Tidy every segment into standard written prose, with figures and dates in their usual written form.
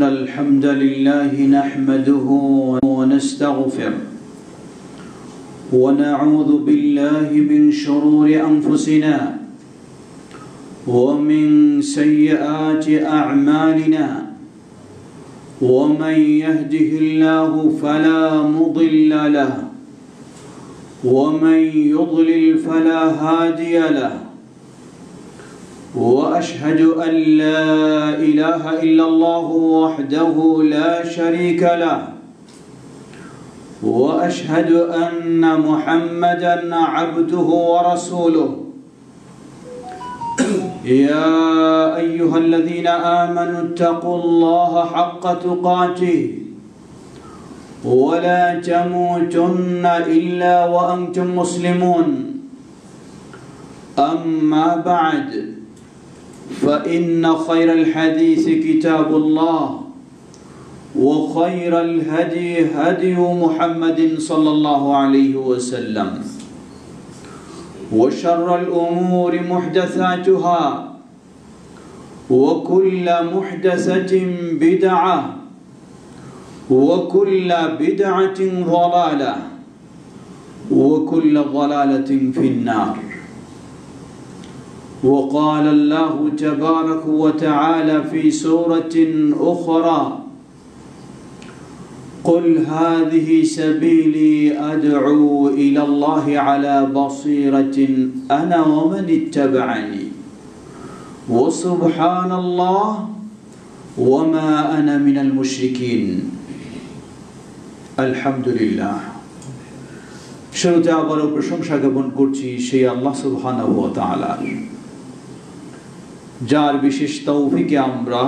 الحمد لله نحمده ونستغفره ونعوذ بالله من شرور أنفسنا ومن سيئات أعمالنا ومن يهده الله فلا مضل له ومن يضلل فلا هادي له وأشهد أن لا إله إلا الله وحده لا شريك له وأشهد أن محمدًا عبده ورسوله يا أيها الذين آمنوا اتقوا الله حق تقاته ولا تموتن إلا وأنتم مسلمون أما بعد فإن خير الحديث كتاب الله وخير الهدي هدي محمد صلى الله عليه وسلم وشر الأمور محدثاتها وكل محدثة بدعة وكل بدعة ضلالة وكل ضلالة في النار وقال الله تبارك وتعالى في سورة أخرى قل هذه سبيلي أدعو إلى الله على بصيرة أنا ومن اتبعني وسبحان الله وما أنا من المشركين الحمد لله শুরুতে আবারও প্রশংসা জ্ঞাপন করছি সেই আল্লাহ সুবহানাহু ওয়া তাআলার, যার বিশেষ তৌফিকে আমরা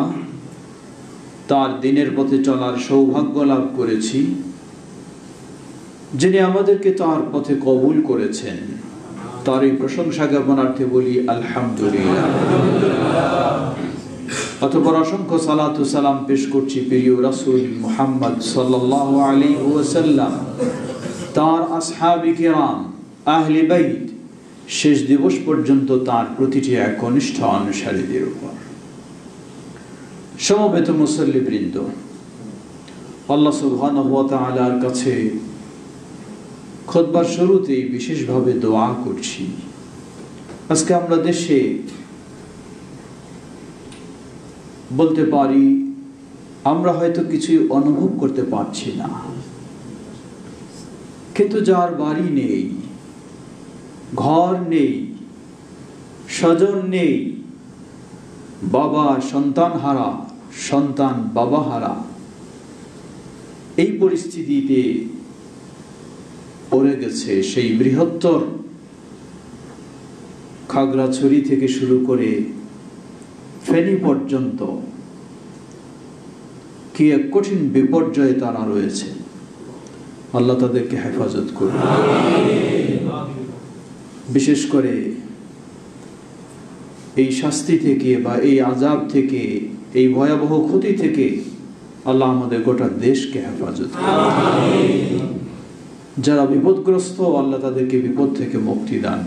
তার দিনের পথে চলার সৌভাগ্য লাভ করেছি, যিনি আমাদেরকে তার পথে কবুল করেছেন। তার এই প্রশংসা জ্ঞাপনার্থে বলি আলহামদুলিল্লাহ। অতঃপর অসংখ্য সালাত ও সালাম পেশ করছি প্রিয় রাসূল মুহাম্মদ সাল্লাল্লাহু আলাইহি ওয়াসাল্লাম, তার আসহাবে কিরাম, আহলে বাইত, শেষ দিবস পর্যন্ত তার প্রতিটি একনিষ্ঠ অনুসারীদের উপর। সমবেত মুসল্লিবৃন্দ, আল্লাহ সুবহানাহু ওয়া তাআলার কাছে খুতবার শুরুতেই বিশেষভাবে দোয়া করছি। আজকে আমরা দেশে বলতে পারি আমরা হয়তো কিছু অনুভব করতে পারছি না, কিন্তু যার বাড়ি নেই, ঘর নেই, স্বজন নেই, বাবা সন্তান হারা, সন্তান বাবা হারা, এই পরিস্থিতিতে পড়ে গেছে সেই বৃহত্তর খাগড়াছড়ি থেকে শুরু করে ফেনী পর্যন্ত কি এক কঠিন বিপর্যয়ে তারা রয়েছে। আল্লাহ তাদেরকে হেফাজত করুন। বিশেষ করে এই শাস্তি থেকে বা এই আযাব থেকে, এই ভয়াবহ ক্ষতি থেকে আল্লাহ আমাদের গোটা দেশকে হেফাজত করুন। যারা বিপদগ্রস্ত, আল্লাহ তাদেরকে বিপদ থেকে মুক্তি দান।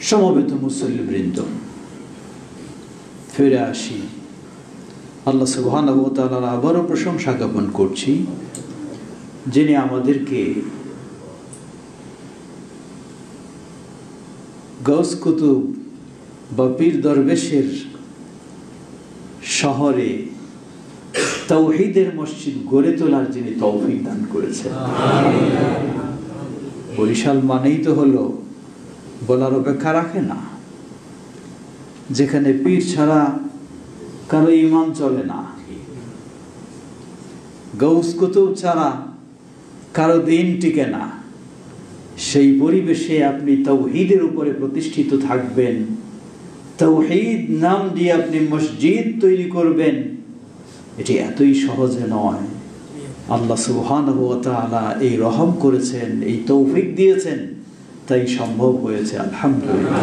সমবেত মুসল্লিবৃন্দ, ফিরে আসি আল্লাহ সুবহানাহু ওয়া তাআলার আবারও প্রশংসা জ্ঞাপন করছি, যিনি আমাদেরকে গৌস কুতুব বা পীর দরবেশের শহরে তাওহীদের মসজিদ গড়ে তোলার যিনি তৌফিক দান করেছেন। বরিশাল মানেই তো হলো বলার অপেক্ষা রাখে না, যেখানে পীর ছাড়া কারো ঈমান চলে না, গৌস কুতুব ছাড়া কারো দিন টিকে না। সেই পরিবেশে আপনি তাওহীদের উপরে প্রতিষ্ঠিত থাকবেন, তাওহীদ নাম দিয়ে আপনি মসজিদ তৈরি করবেন, এটি এতই সহজে নয়। আল্লাহ সুবহানাহু ওয়া তাআলা এই রহম করেছেন, এই তৌফিক দিয়েছেন, তাই সম্ভব হয়েছে। আলহামদুলিল্লাহ।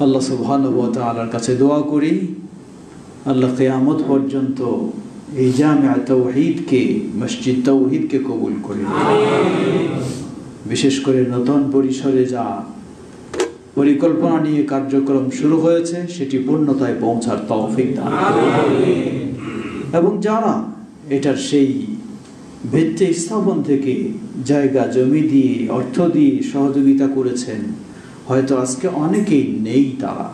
আল্লাহ সুবহানাহু ওয়া তাআলার কাছে দোয়া করি, আল্লাহ কিয়ামত পর্যন্ত এই জামিয়া তাওহীদকে, মসজিদ তাওহীদকে কবুল করে। বিশেষ করে নতুন পরিসরে যা পরিকল্পনা নিয়ে কার্যক্রম শুরু হয়েছে, সেটি পূর্ণতায় পৌঁছার তৌফিক দান করুন। এবং যারা এটার সেই ভিত্তি স্থাপন থেকে জায়গা জমি দিয়ে অর্থ দিয়ে সহযোগিতা করেছেন, হয়তো আজকে অনেকেই নেই, তারা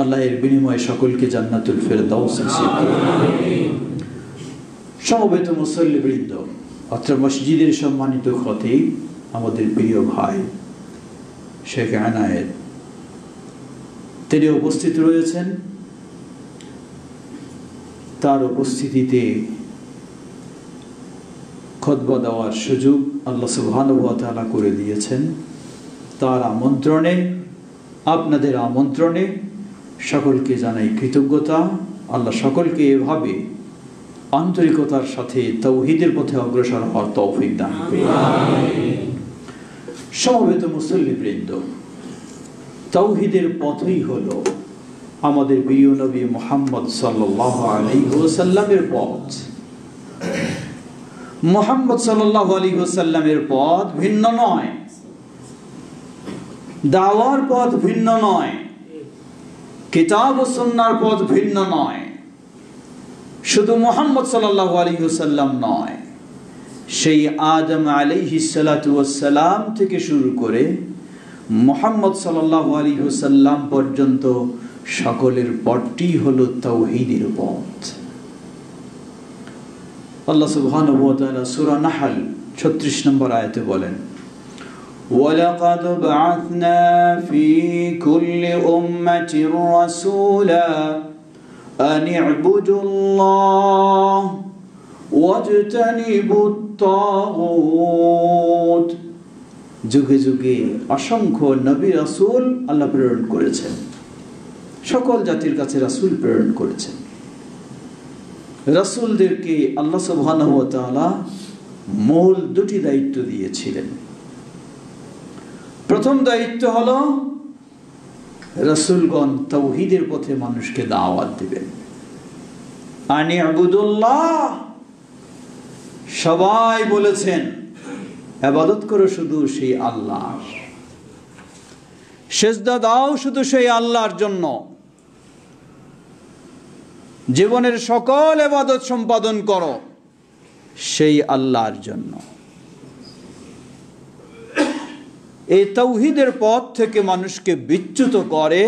আল্লাহ এর বিনিময়ে সকলকে জান্নাতুল ফেরদাউস নসিব করুন। সমবেত মুসল্লিবৃন্দ, অত্র মসজিদের সম্মানিত খতিব আমাদের প্রিয় ভাই শেখ আনায়েত, তিনি উপস্থিত রয়েছেন। তার উপস্থিতিতে খুতবা দেওয়ার সুযোগ আল্লাহ সুবহানাহু ওয়া তাআলা করে দিয়েছেন। তার আমন্ত্রণে, আপনাদের আমন্ত্রণে সকলকে জানাই কৃতজ্ঞতা। আল্লাহ সকলকে এভাবে আন্তরিকতার সাথে তাওহীদের পথে অগ্রসর হওয়ার তৌফিক দান করুন। সমবেত মুসল্লিবৃন্দ, তাওহীদের পথই হলো আমাদের প্রিয় নবী মুহাম্মদ সাল্লাল্লাহু আলাইহি ওয়াসাল্লামের পথ। মুহাম্মদ সাল্লাল্লাহু আলাইহি ওয়াসাল্লামের পথ ভিন্ন নয়, দাওয়ার পথ ভিন্ন নয়, কিতাব ও সুন্নাহর পথ ভিন্ন নয়। শুধু মুহাম্মদ সাল্লাল্লাহু আলাইহি ওয়াসাল্লাম নয়, সেই আদম আলাইহিস সালাতু ওয়াস সালাম থেকে শুরু করে মুহাম্মদ সাল্লাল্লাহু আলাইহি ওয়াসাল্লাম পর্যন্ত সকলের পথটি হলো তাওহীদের পথ। আল্লাহ সুবহানাহু ওয়া তাআলা সূরা নাহল 36 নম্বর আয়াতে বলেন, وَلَقَدْ بَعَثْنَا فِي كُلِّ أُمَّةٍ رَسُولًا أَنِ اعْبُدُوا اللَّهَ وَاجْتَنِبُوا الطَّاغُوتَ। যুগে যুগে অসংখ্য নবী রাসূল আল্লাহ প্রেরণ করেছেন, সকল জাতির কাছে রাসূল প্রেরণ করেছেন। রাসূলদেরকে আল্লাহ সুবহানাহু ওয়া তাআলা মূল দুটি দায়িত্ব দিয়েছিলেন। প্রথম দায়িত্ব হলো রাসূলগণ তাওহীদের পথে মানুষকে দাওয়াত দিবেন। আনি আবুদুল্লাহ, সবাই বলেছেন ইবাদত করো শুধু সেই আল্লাহর, সিজদা দাও শুধু সেই আল্লাহর জন্য, জীবনের সকল ইবাদত সম্পাদন করো সেই আল্লাহর জন্য। এই তাওহীদের পথ থেকে মানুষকে বিচ্যুত করে,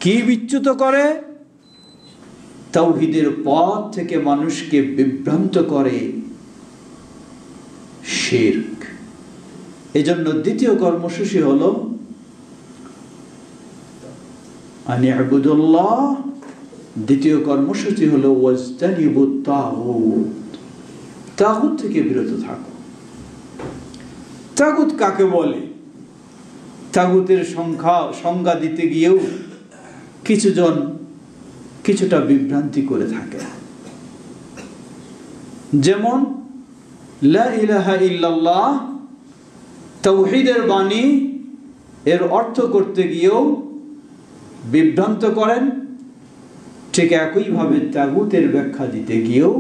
কি বিচ্যুত করে? তাওহীদের পথ থেকে মানুষকে বিভ্রান্ত করে শিরক। এজন্য দ্বিতীয় কর্মসূচি হলো আনি আবুদুল্লাহ, দ্বিতীয় কর্মসূচি হলো ওয়াজতানিবুত তাগুত, তাগুত থেকে বিরত থাকো। তাগুত কাকে বলে? তাগুতের সংজ্ঞা দিতে গিয়েও কিছুজন কিছুটা বিভ্রান্তি করে থাকে। যেমন লা ইলাহা ইল্লাল্লাহ, তাওহীদের বাণী, এর অর্থ করতে গিয়েও বিভ্রান্ত করেন। ঠিক একইভাবে তাগুতের ব্যাখ্যা দিতে গিয়েও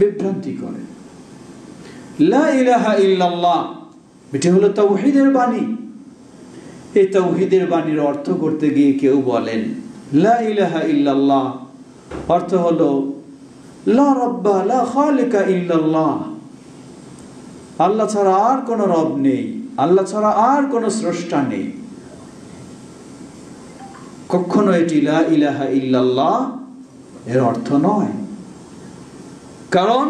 বিভ্রান্তি করেন। লা ইলাহা ইল্লাল্লাহ এটি হলো তাওহীদের বাণী। এই তাওহীদের বাণীর অর্থ করতে গিয়ে কেউ বলেন লা ইলাহা ইল্লাল্লাহ অর্থ হলো লা রাব্বা লা খালিকা ইল্লাল্লাহ, আল্লাহ ছাড়া আর কোনো রব নেই, আল্লাহ ছাড়া আর কোনো স্রষ্টা নেই। কখনো এটি লা ইলাহা ইল্লাল্লাহ এর অর্থ নয়। কারণ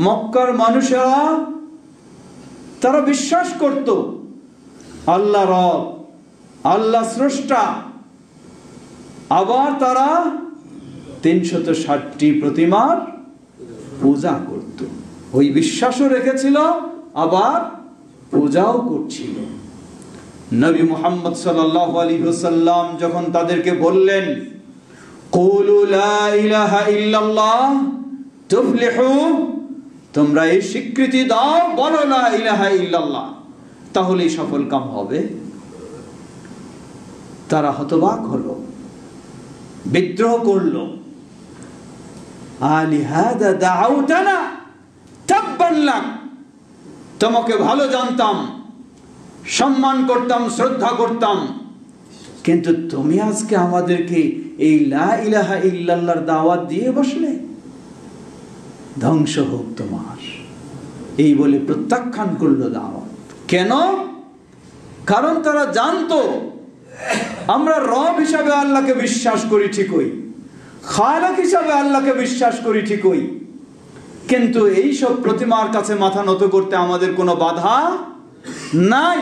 মক্কার মানুষেরা তারা বিশ্বাস করত আল্লাহ রব, আল্লাহ স্রষ্টা। আবার তারা ৩৬০টি প্রতিমার পূজা করত, ওই বিশ্বাসও রেখেছিল, আবার পূজাও করছিল। নবী মুহাম্মদ সাল্লাল্লাহু আলাইহি ওয়াসাল্লাম যখন তাদেরকে বললেন কুলু লা ইলাহা ইল্লাল্লাহ তুফলিহু, তোমরা এই স্বীকৃতি দাও, বলো লা ইলাহা ইল্লাল্লাহ, তাহলেই সফল কাম হবে, তারা হতবাক হলো, বিদ্রোহ করলো। আলিহাদা দাউতানা তাব্বান লাক, তোমাকে ভালো জানতাম, সম্মান করতাম, শ্রদ্ধা করতাম, কিন্তু তুমি আজকে আমাদেরকে এই লা ইলাহা ইল্লাল্লাহর দাওয়াত দিয়ে বসলে, ধ্বংস হোক তোমার, এই বলে প্রত্যাখ্যান করলো দাওয়াত। কেন? কারণ তারা জানতো আমরা রব হিসাবে আল্লাহকে বিশ্বাস করি ঠিকই, খালেক হিসাবে আল্লাহকে বিশ্বাস করি ঠিকই, কিন্তু এইসব প্রতিমার কাছে মাথা নত করতে আমাদের কোনো বাধা নাই।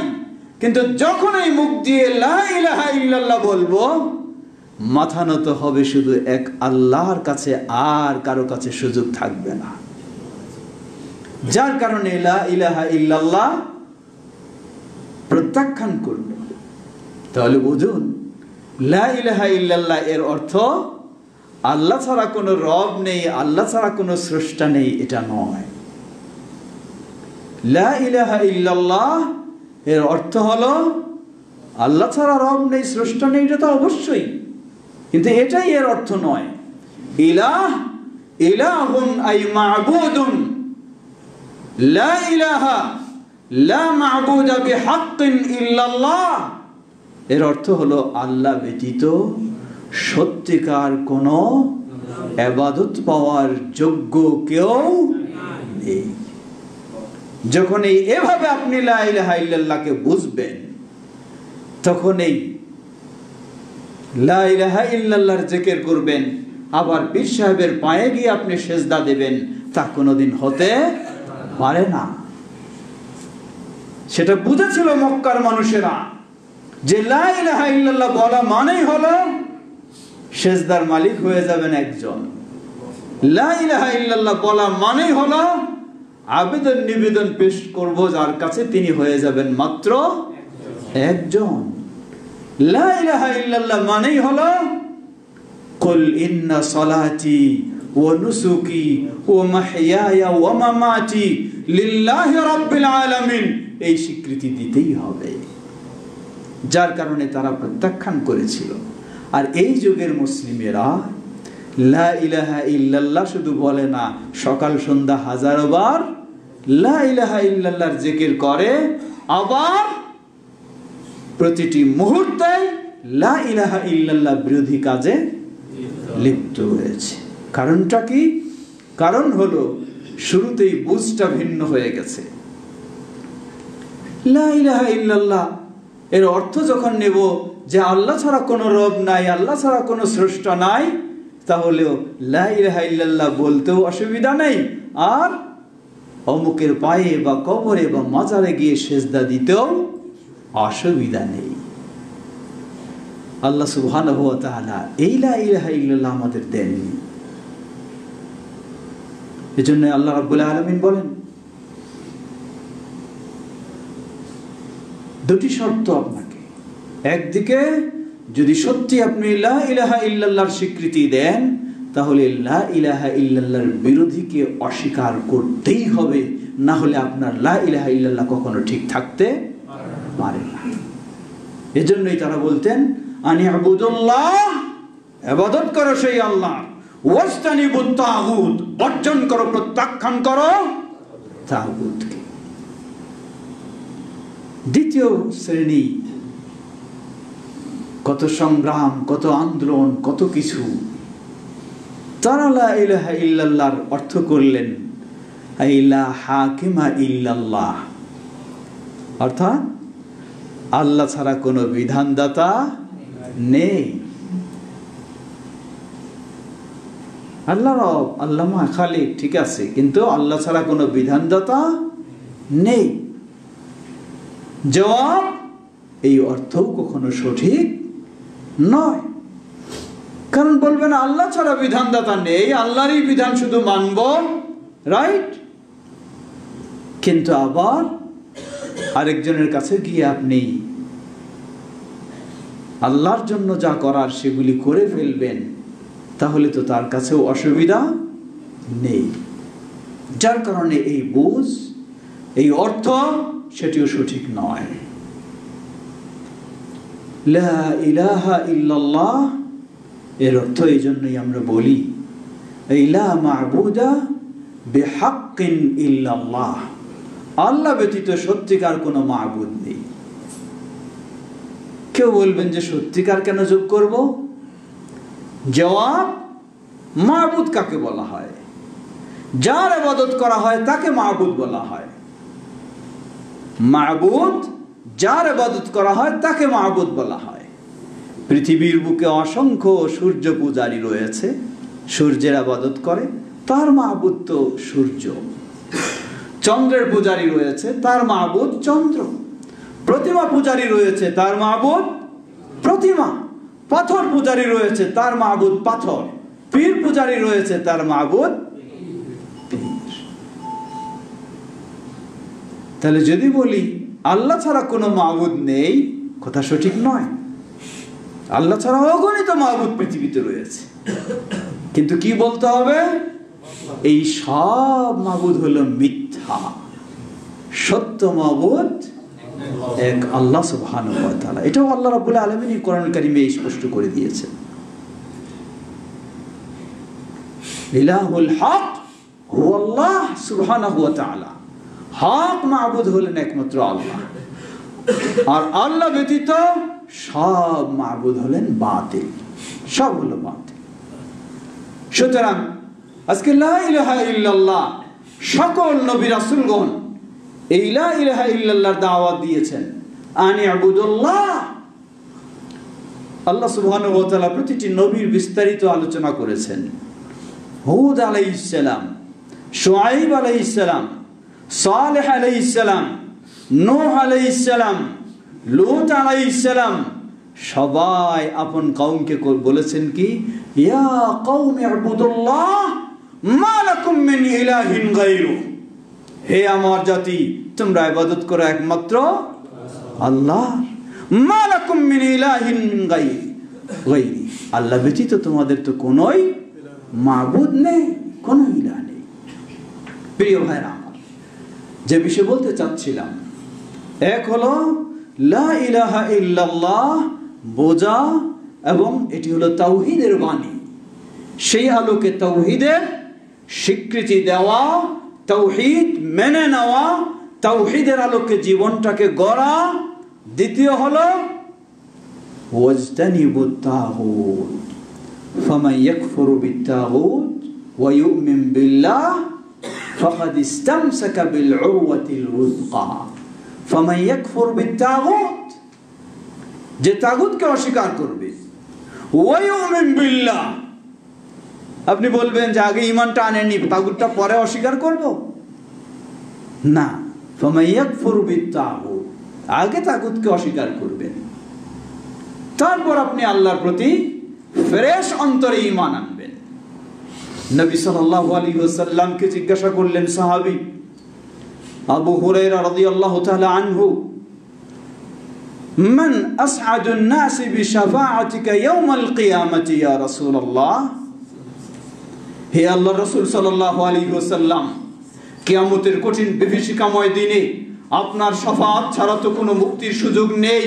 কিন্তু যখন এই মুখ দিয়ে লা ইলাহা ইল্লাল্লাহ বলবো, মাথা নত হবে শুধু এক আল্লাহর কাছে, আর কারো কাছে সুযোগ থাকবে না। যার কারণে লা ইলাহা ইল্লাল্লাহ প্রত্যাখ্যান করল। তাহলে বুঝুন, লা ইলাহা ইল্লাল্লাহ এর অর্থ আল্লাহ ছাড়া কোনো রব নেই, আল্লাহ ছাড়া কোনো স্রষ্টা নেই, এটা নয়। লা ইলাহা ইল্লাল্লাহ এর অর্থ হলো আল্লাহ ছাড়া রব নেই, স্রষ্টা নেই, এটা তো অবশ্যই, কিন্তু এটাই এর অর্থ নয়। ইলাহ, ইলাহুন আই মা'বুদুন, লা ইলাহা লা মা'বুদা বিহাক্কিন ইল্লাল্লাহ, এর অর্থ হলো আল্লাহ ব্যতীত সত্যিকার কোনো ইবাদত পাওয়ার যোগ্য কেউ নেই। যখন এভাবে আপনি লা ইলাহা ইল্লাল্লাহকে বুঝবেন, তখন এই লা ইলাহা ইল্লাল্লাহর জিকির করবেন, আবার পীর সাহেবের পায়ে গিয়ে আপনি সেজদা দেবেন, তা কোনোদিন হতে পারে না। সেটা বুঝেছিল মক্কার মানুষেরা যে লা ইলাহা ইল্লাল্লাহ বলা মানেই হলো সেজদার মালিক হয়ে যাবেন একজন। লা ইলাহা ইল্লাল্লাহ বলা মানেই হলো আবেদন নিবেদন পেশ করব যার কাছে, তিনি হয়ে যাবেন মাত্র একজন। লা ইলাহা ইল্লাল্লাহ মানেই হলো কুল ইন্না সলাতি ওয়া নুসুকি ওয়া মাহইয়ায়া ওয়া মামাতি লিল্লাহি রাব্বিল আলামিন, এই স্বীকৃতি দিতেই হবে। যার কারণে তারা প্রত্যাখ্যান করেছিল। আর এই যুগের মুসলিমেরা লা ইলাহা ইল্লাল্লাহ শুধু বলে না, সকাল সন্ধ্যা হাজারো বার লা ইলাহা ইল্লাল্লাহর জিকির করে, আবার প্রতিটি মুহূর্তে লা ইলাহা ইল্লাল্লাহ বিরোধী কাজে লিপ্ত হয়েছে। কারণটা কি? কারণ হলো শুরুতেই বুঝটা ভিন্ন হয়ে গেছে। লা ইলাহা ইল্লাল্লাহ এর অর্থ যখন নেব যে আল্লাহ ছাড়া কোনো রব নাই, আল্লাহ ছাড়া কোনো স্রষ্টা নাই, তাহলেও লা ইলাহা ইল্লাল্লাহ বলতেও অসুবিধা নেই, আর অমুকের পায়ে বা কবরে বা মাজারে গিয়ে সেজদা দিতেও অসুবিধা নেই। আল্লাহ সুবহানাহু ওয়া তাআলা এই লা ইলাহা ইল্লাল্লাহ আমাদের দেননি। এজন্য আল্লাহ রাব্বুল আলামিন বলেন, দুটি শর্ত আপনাকে। একদিকে যদি সত্যি আপনি লা ইলাহা ইল্লাল্লাহর স্বীকৃতি দেন, তাহলে লা ইলাহা ইল্লাল্লাহর বিরোধীকে অস্বীকার করতেই হবে, না হলে আপনার লা ইলাহা ইল্লাল্লাহ কখনো ঠিক থাকতে পারে না। এজন্যই তারা বলতেন আনি আবুদুল্লাহ, ইবাদত করো সেই আল্লাহ, ওয়াস্তানিবুত তাগুত, বর্জন করো, প্রত্যাখ্যান করো তাগুতকে। দ্বিতীয় শ্রেণী, কত সংগ্রাম, কত আন্দোলন, কত কিছু, তারা লা ইলাহা ইল্লাল্লাহর অর্থ করলেন লা হাকিমা ইল্লাল্লাহ, অর্থাৎ আল্লাহ ছাড়া কোনো বিধানদাতা নেই। আল্লাহ রব, আল্লাহ খালিক, ঠিক আছে, কিন্তু আল্লাহ ছাড়া কোনো বিধানদাতা নেই। জবাব, এই অর্থও কখনো সঠিক নয়। কারণ বলবেন আল্লাহ ছাড়া বিধানদাতা নেই, আল্লাহরই বিধান শুধু মানব, রাইট? কিন্তু আবার আরেকজনের কাছে গিয়ে আপনি আল্লাহর জন্য যা করার সেগুলি করে ফেলবেন, তাহলে তো তার কাছেও অসুবিধা নেই। যার কারণে এই বুঝ, এই অর্থ, সেটিও সঠিক নয়। লা ইলাহা ইল্লাল্লাহ এর অর্থ এই জন্যই আমরা বলি লা মা'বুদা বিহাক্কিন ইল্লাল্লাহ, আল্লাহ ব্যতীত সত্যিকার কোনো মা'বুদ নেই। কেউ বলবেন যে সত্যিকার কেন যোগ করব? জবাব, মাবুদ কাকে বলা হয়? যার ইবাদত করা হয় তাকে মাবুদ বলা হয়। মাবুদ, যার ইবাদত করা হয় তাকে মাবুদ বলা হয়। পৃথিবীর বুকে অসংখ্য সূর্য পূজারী রয়েছে, সূর্যের ইবাদত করে, তার মাবুদ তো সূর্য। চন্দ্রের পূজারী রয়েছে, তার মাবুদ চন্দ্র। প্রতিমা পূজারী রয়েছে, তার মাবুদ প্রতিমা। পাথর পূজারী রয়েছে, তার মাবুদ পাথর। পীর পূজারী রয়েছে, তার মাবুদ পীর। তাহলে যদি বলি আল্লাহ ছাড়া কোনো মাবুদ নেই, কথা সঠিক নয়। আল্লাহ ছাড়া অগণিত মাবুদ পৃথিবীতে রয়েছে, কিন্তু কি বলতে হবে? এই সব মাবুদ হলো মিথ্যা, সত্য মাবুদ এক আল্লাহ সুবহানাহু ওয়া তাআলা। এটাও আল্লাহ রাব্বুল আলামিন কোরআন কারীমে স্পষ্ট করে দিয়েছেন। ইলাহুল হক হুয়া আল্লাহ সুবহানাহু ওয়া তাআলা। হক মাবুদ হলেন একমাত্র আল্লাহ, আর আল্লাহ ব্যতীত সব মাবুদ হলেন বাতিল, সব হলো বাতিল। সুতরাং আজকে লা ইলাহা ইল্লাল্লাহ সকল নবী রাসূলগণ এই লা ইলাহা ইল্লাল্লাহর দাওয়াত দিয়েছেন। আনি আবুদুল্লাহ, আল্লাহ সুবহানাহু ওয়া তাআলা প্রতিটি নবীর বিস্তারিত আলোচনা করেছেন। হুদ আলাইহিস সালাম, শুআইব আলাইহিস সালাম, সালেহ আলাইহিস সালাম, নূহ আলাইহিস সালাম, লূত আলাইহিস সালাম, সবাই আপন কওমকে বলেছেন কি? ইয়া কওমি ইবুদুল্লাহ মা লাকুম মিন ইলাহিন গায়রু। হে আমার জাতি, তোমরা ইবাদত করো একমাত্র আল্লাহর। মা লাকুম মিন ইলাহিন গায়রি, আল্লাহ ব্যতীত তোমাদের তো কোনোই মাবুদ নেই, কোনো ইলাহ নেই। প্রিয় ভাইরা আমার, যে বিষয় বলতে চাচ্ছিলাম, এক হলো লা ইলাহা ইল্লাল্লাহ বোঝা, এবং এটি হলো তাওহীদের বাণী। সেই আলোকে তাওহীদের স্বীকৃতি দেওয়া, তাওহীদ মেনে নেওয়া, তাওহীদের আলোকে জীবনটাকে গড়া। দ্বিতীয় হলো ওয়াজতানিবুত তাগুত ফামান ইয়াকফুরু বিত-তাগুত ওয়া ইউমিন বিল্লাহ ফাকাদ ইসতামসাকা বিল উরওয়াতিল উযকা। ফামান ইয়াকফুর বিত-তাগুত, যে তাগুতকে অস্বীকার করবে, ওয়া ইউমিন বিল্লাহ, আপনি বলবেন যে আগে ঈমানটা আনেননি, তাগুতটা পরে অস্বীকার করব না। ফামান ইয়াকফুর বিত-তাগুত, আগে তাগুতকে অস্বীকার করবেন, তারপর আপনি আল্লাহর প্রতি ফ্রেশ অন্তরে ঈমান আনবেন। নবী সাল্লাল্লাহু আলাইহি ওয়াসাল্লামকে জিজ্ঞাসা করলেন সাহাবী আবু হুরায়রা রাদিয়াল্লাহু তাআলা আনহু, মান আসআদুন নাসি বিশাফাআতিকা ইয়াওমাল কিয়ামাতি ইয়া রাসূলুল্লাহ। হে আল্লাহর রাসূল সাল্লাল্লাহু আলাইহি ওয়াসাল্লাম, কিয়ামতের কঠিন বিভীষিকাময় দিনে আপনার শাফাআত ছাড়া তো কোনো মুক্তির সুযোগ নেই।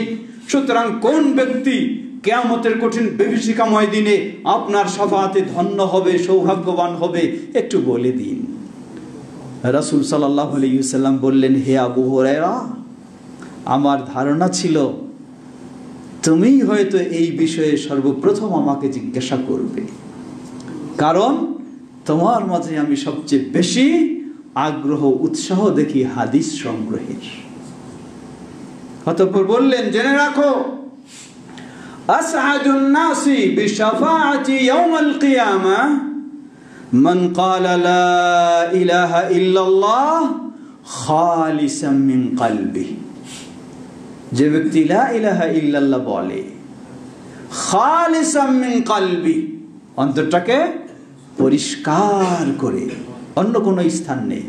সুতরাং কোন ব্যক্তি কিয়ামতের কঠিন বিভীষিকাময় দিনে আপনার শাফাআতে ধন্য হবে, সৌভাগ্যবান হবে, একটু বলে দিন। রাসূল সাল্লাল্লাহু আলাইহি ওয়াসাল্লাম বললেন, হে আবু হুরায়রা, আমার ধারণা ছিল তুমিই হয়তো এই বিষয়ে সর্বপ্রথম আমাকে জিজ্ঞাসা করবে, কারণ তোমার মাঝে আমি সবচেয়ে বেশি আগ্রহ উৎসাহ দেখি হাদিস সংগ্রহের। অতঃপর বললেন, জেনে রাখো, আসআদুন নাসি বিশাফাআতি ইয়াওমাল কিয়ামাহ মান ক্বালা লা ইলাহা ইল্লাল্লাহ খালিসাম মিন কলবিহি। যে ব্যক্তি লা ইলাহা ইল্লাল্লাহ বলে খালিসাম মিন কলবি, অন্তরটাকে পরিষ্কার করে, অন্য কোনো স্থান নেই,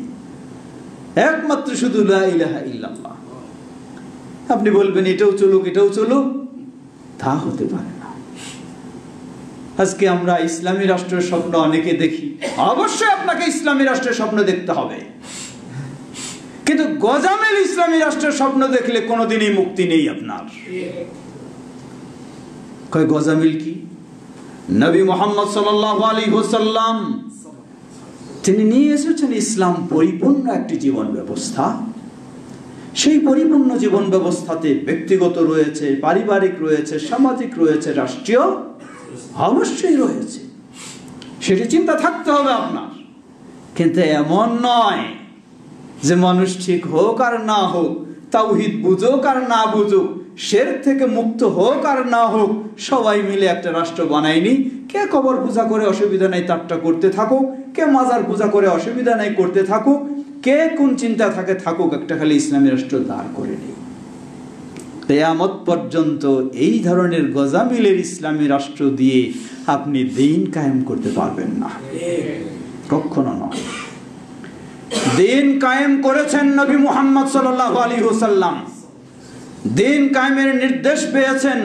একমাত্র শুধু লা ইলাহা ইল্লাল্লাহ। আপনি বলবেন এটাও চলুক এটাও চলুক, তা হতে পারে না। আজকে আমরা ইসলামী রাষ্ট্রের স্বপ্ন অনেকে দেখি, অবশ্যই আপনাকে ইসলামী রাষ্ট্রের স্বপ্ন দেখতে হবে, কিন্তু গজামিল ইসলামী রাষ্ট্রের স্বপ্ন দেখলে কোনোদিনই মুক্তি নেই আপনার। কয় গজামিল কি? নবী মুহাম্মদ সাল্লাল্লাহু আলাইহি ওয়াসাল্লাম তিনি নিয়ে এসেছেন ইসলাম পরিপূর্ণ একটি জীবন ব্যবস্থা। সেই পরিপূর্ণ জীবন ব্যবস্থাতে ব্যক্তিগত রয়েছে, পারিবারিক রয়েছে, সামাজিক রয়েছে, রাষ্ট্রীয় অবশ্যই রয়েছে। সেটি চিন্তা থাকতে হবে আপনার। কিন্তু এমন নয় যে মানুষ ঠিক হোক আর না হোক, তাওহীদ বুঝুক আর না বুঝুক, শিরক থেকে মুক্ত হোক আর না হোক, সবাই মিলে একটা রাষ্ট্র বানায়নি। কে কবর পূজা করে অসুবিধা নেই তারটা করতে থাকুক, কে মাজার পূজা করে অসুবিধা নেই করতে থাকুক, কে কোন চিন্তা থাকে থাকুক, একটা খালি ইসলামী রাষ্ট্র দাঁড় করে নেই। কিয়ামত পর্যন্ত এই ধরনের গজামিলের ইসলামী রাষ্ট্র দিয়ে আপনি দ্বীন কায়েম করতে পারবেন না, কখনো নয়। দ্বীন কায়েম করেছেন নবী মুহাম্মদ সাল্লাল্লাহু আলাইহি ওয়াসাল্লাম। দ্বীন কায়েমের নির্দেশ পেয়েছেন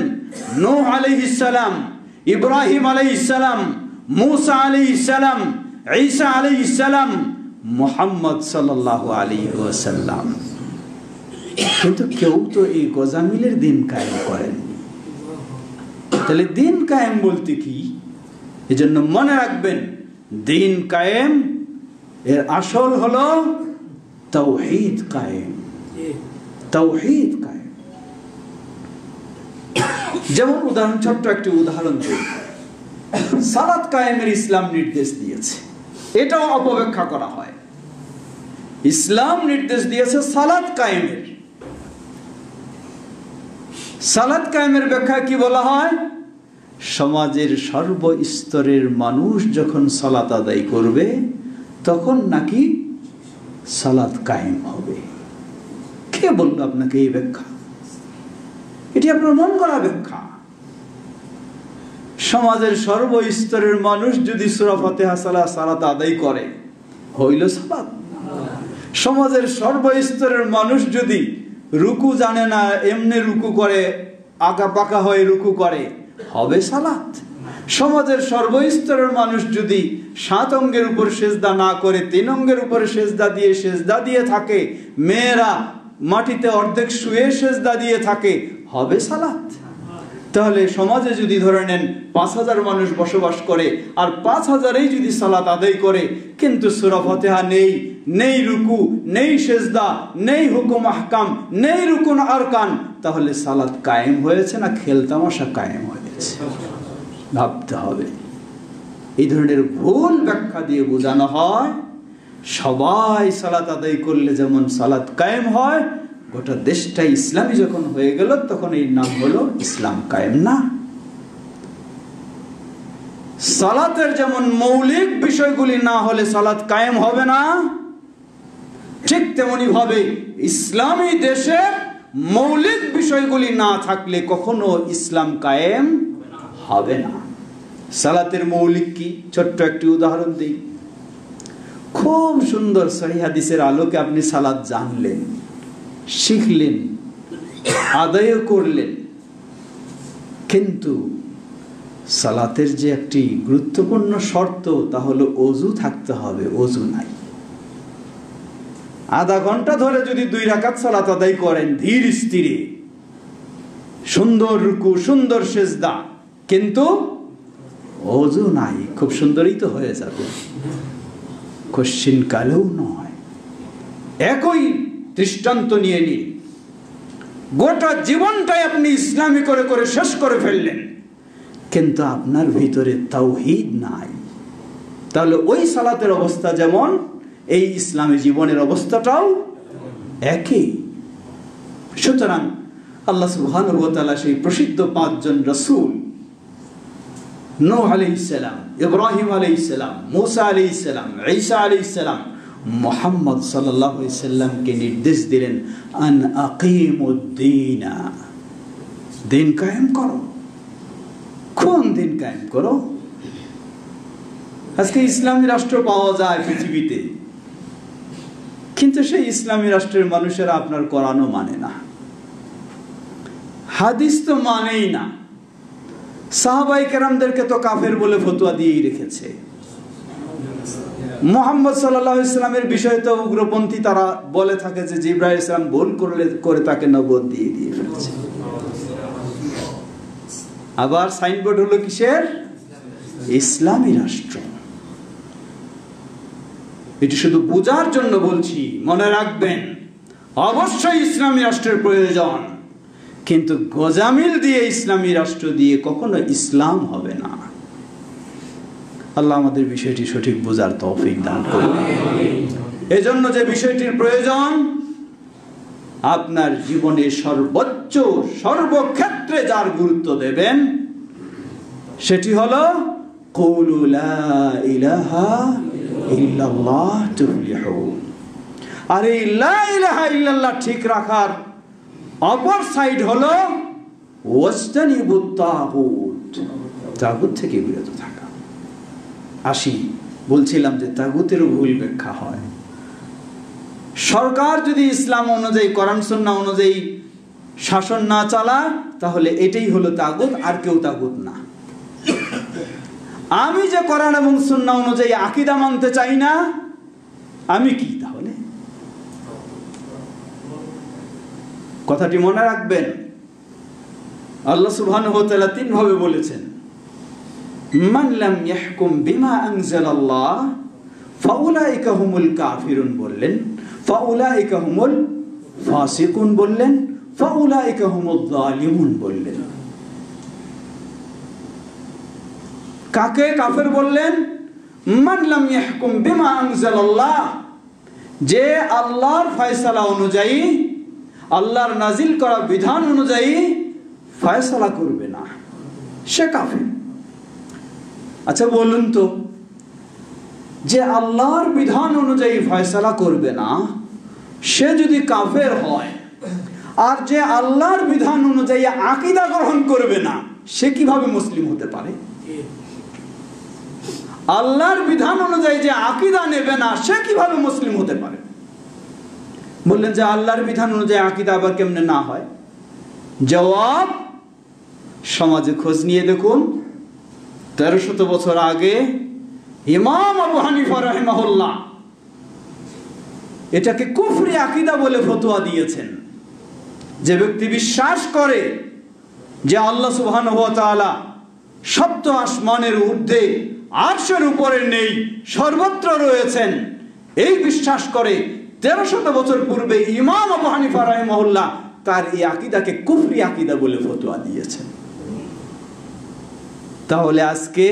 নূহ আলাইহিস সালাম, ইব্রাহিম আলাইহিস সালাম, মূসা আলাইহিস সালাম, ঈসা আলাইহিস সালাম, মুহাম্মদ সাল্লাল্লাহু আলাইহি ওয়াসাল্লাম। কিন্তু কেউ তো এই গজামিলের দ্বীন কায়েম করেননি। তাহলে দ্বীন কায়েম বলতে কি? এজন্য মনে রাখবেন, দ্বীন কায়েম এর আসল হলো তাওহীদ কায়েম। তাওহীদ কায়েম। যেমন উদাহরণ, ছোট্ট একটি উদাহরণ দিই। সালাত কায়েমের ইসলাম নির্দেশ দিয়েছে, এটাও অপব্যাখ্যা করা হয়। ইসলাম নির্দেশ দিয়েছে সালাত কায়েমের। সালাত কায়েমের ব্যাখ্যা কি বলা হয়? সমাজের সর্বস্তরের মানুষ যখন সালাত আদায় করবে তখন নাকি সালাত কায়েম হবে। কে বলল আপনাকে এই ব্যাখ্যা? এটি আপনার মন গড়া ব্যাখ্যা। সমাজের সর্বস্তরের মানুষ যদি সূরা ফাতিহা সালাত আদায় করে, হইল সালাত। সমাজের সর্বস্তরের মানুষ যদি রুকু জানে না, এমনি রুকু করে, আঁকা পাকা হয়ে রুকু করে, হবে সালাত। সমাজের সর্বস্তরের মানুষ যদি 7 অঙ্গের উপর সেজদা না করে 3 অঙ্গের উপরে সেজদা দিয়ে থাকে, মেয়েরা মাটিতে অর্ধেক শুয়ে সেজদা দিয়ে থাকে, হবে সালাত। তাহলে সমাজে যদি ধরে নেন 5000 মানুষ বসবাস করে, আর 5000এই যদি সালাত আদায় করে, কিন্তু সূরা ফাতিহা নেই, নেই রুকু, নেই সেজদা, নেই হুকুম আহকাম, নেই রুকুন আরকান, তাহলে সালাত কায়েম হয়েছে না খেলতামাশা কায়েম হয়েছে? ভাবতে হবে। এই ধরনের ভুল ব্যাখ্যা দিয়ে বোঝানো হয় সবাই সালাত আদায় করলে যেমন সালাত কায়েম হয়, গোটা দেশটা ইসলামী যখন হয়ে গেল তখন এই নাম হলো ইসলাম কায়েম। না, সালাতের যেমন মৌলিক বিষয়গুলি না হলে সালাত কায়েম হবে না, ঠিক তেমনি ভাবে ইসলামী দেশে মৌলিক বিষয়গুলি না থাকলে কখনো ইসলাম কায়েম হবে না। সালাতের মৌলিক কি? ছোট্ট একটি উদাহরণ দিই। খুব সুন্দর সহিহ হাদিসের আলোকে আপনি সালাত জানলেন, শিখলেন, আদায় করলেন, কিন্তু সালাতের যে একটি গুরুত্বপূর্ণ শর্ত তা হলো ওযু থাকতে হবে। ওযু নাই। আধা ঘন্টা ধরে যদি 2 রাকাত সালাত আদায় করেন ধীর স্থিরে, সুন্দর রুকু, সুন্দর সেজদা, কিন্তু ওযু নাই, খুব সুন্দরই তো হয়ে যাবে, কোশ্চিন কালেও নয়। একই দৃষ্টান্ত নিয়ে নিন, গোটা জীবনটাই আপনি ইসলামী করে করে শেষ করে ফেললেন, কিন্তু আপনার ভিতরে তাওহীদ নাই, তাহলে ওই সালাতের অবস্থা যেমন এই ইসলামী জীবনের অবস্থাটাও একই। সুতরাং আল্লাহ সুবহানাহু ওয়া তাআলা সেই প্রসিদ্ধ 5 জন রাসূল, নূহ আলাইহিস সালাম, ইব্রাহিম আলাইহিস সালাম, মূসা আলাইহিস সালাম, ঈসা আলাইহিস সালাম, মুহাম্মদ সাল্লাল্লাহু আলাইহি সাল্লামকে নির্দেশ দিলেন, আন আকিমুদ্দীন, দিন কায়েম করো। কোন দিন কায়েম করো? আজকে ইসলামী রাষ্ট্র পাওয়া যায় পৃথিবীতে, কিন্তু সেই ইসলামী রাষ্ট্রের মানুষেরা আপনার কোরআনও মানে না, হাদিস তো মানেই না, সাহাবায়ে কেরামদেরকে তো কাফের বলে ফতোয়া দিয়েই রেখেছে। মুহাম্মদ সাল্লাল্লাহু আলাইহি সাল্লামের বিষয়ে তো উগ্রপন্থী তারা বলে থাকে যে জিবরাইল আলাইহিস সালাম ভুল করে তাকে নবুয়ত দিয়ে ফেলেছে। আবার সাইনবোর্ড হলো কিসের? ইসলামী রাষ্ট্র। এটি শুধু বোঝার জন্য বলছি, মনে রাখবেন অবশ্যই ইসলামী রাষ্ট্রের প্রয়োজন, কিন্তু গোজামিল দিয়ে ইসলামী রাষ্ট্র দিয়ে কখনো ইসলাম হবে না। আল্লাহ আমাদের বিষয়টি সঠিক বোঝার তৌফিক দান করুন। এজন্য যে বিষয়টির প্রয়োজন, আপনার জীবনে সর্বোচ্চ সর্বক্ষেত্রে যার গুরুত্ব দেবেন সেটি হলো কুলু লা ইলাহা ইল্লাল্লাহ তুফলিহুন। আর এই লা ইলাহা ইল্লাল্লাহ ঠিক রাখার অপর সাইড হলো ওয়াজতানিবুত তাগুত, তাগুত থেকে বিরত থাকা। বলছিলাম যে তাগুতেরও ভুল ব্যাখ্যা হয়। সরকার যদি ইসলাম অনুযায়ী, কোরআন সুন্নাহ অনুযায়ী শাসন না চালায় তাহলে এটাই হলো তাগুত, আর কেউ তাগুত না। আমি যে কোরআন এবং সুন্নাহ অনুযায়ী আকীদা মানতে চাই না, আমি কি তাহলে? কথাটি মনে রাখবেন। আল্লাহ সুবহানাহু ওয়া তাআলা তিন ভাবে বলেছেন, মান লাম ইয়াহকুম বিমা আনজালাল্লাহ ফাউলাইকা হুমুল কাফিরুন বললেন, ফাউলাইকা হুমুল ফাসিকুন বললেন, ফাউলাইকা হুমুল যালিমুন বললেন। কাকে কাফের বললেন? মান লাম ইয়াহকুম বিমা আনজালাল্লাহ, যে আল্লাহর ফয়সালা অনুযায়ী, আল্লাহর নাজিল করা বিধান অনুযায়ী ফয়সালা করবে না, সে কাফের। আচ্ছা বলুন তো, যে আল্লাহর বিধান অনুযায়ী ফয়সালা করবে না সে যদি কাফের হয়, আর যে আল্লাহর বিধান অনুযায়ী আকীদা গ্রহণ করবে না সে কিভাবে মুসলিম হতে পারে? আল্লাহর বিধান অনুযায়ী যে আকীদা নেবে না সে কিভাবে মুসলিম হতে পারে? বললেন যে আল্লাহর বিধান অনুযায়ী আকীদা আবার কেমনে না হয়? জবাব, সমাজে খোঁজ নিয়ে দেখুন, 1300 বছর আগে ইমাম আবু হানিফা রাহিমাহুল্লাহ এটাকে কুফরি আকীদা বলে ফতোয়া দিয়েছেন। যে ব্যক্তি বিশ্বাস করে যে আল্লাহ সুবহানাহু ওয়া তাআলা সপ্ত আসমানের ঊর্ধ্বে, আরশের উপরে নেই, সর্বত্র রয়েছেন, এই বিশ্বাস করে 1300 বছর পূর্বে ইমাম আবু হানিফা রাহিমাহুল্লাহ তার এই আকীদাকে কুফরি আকীদা বলে ফতোয়া দিয়েছেন। তাহলে আজকে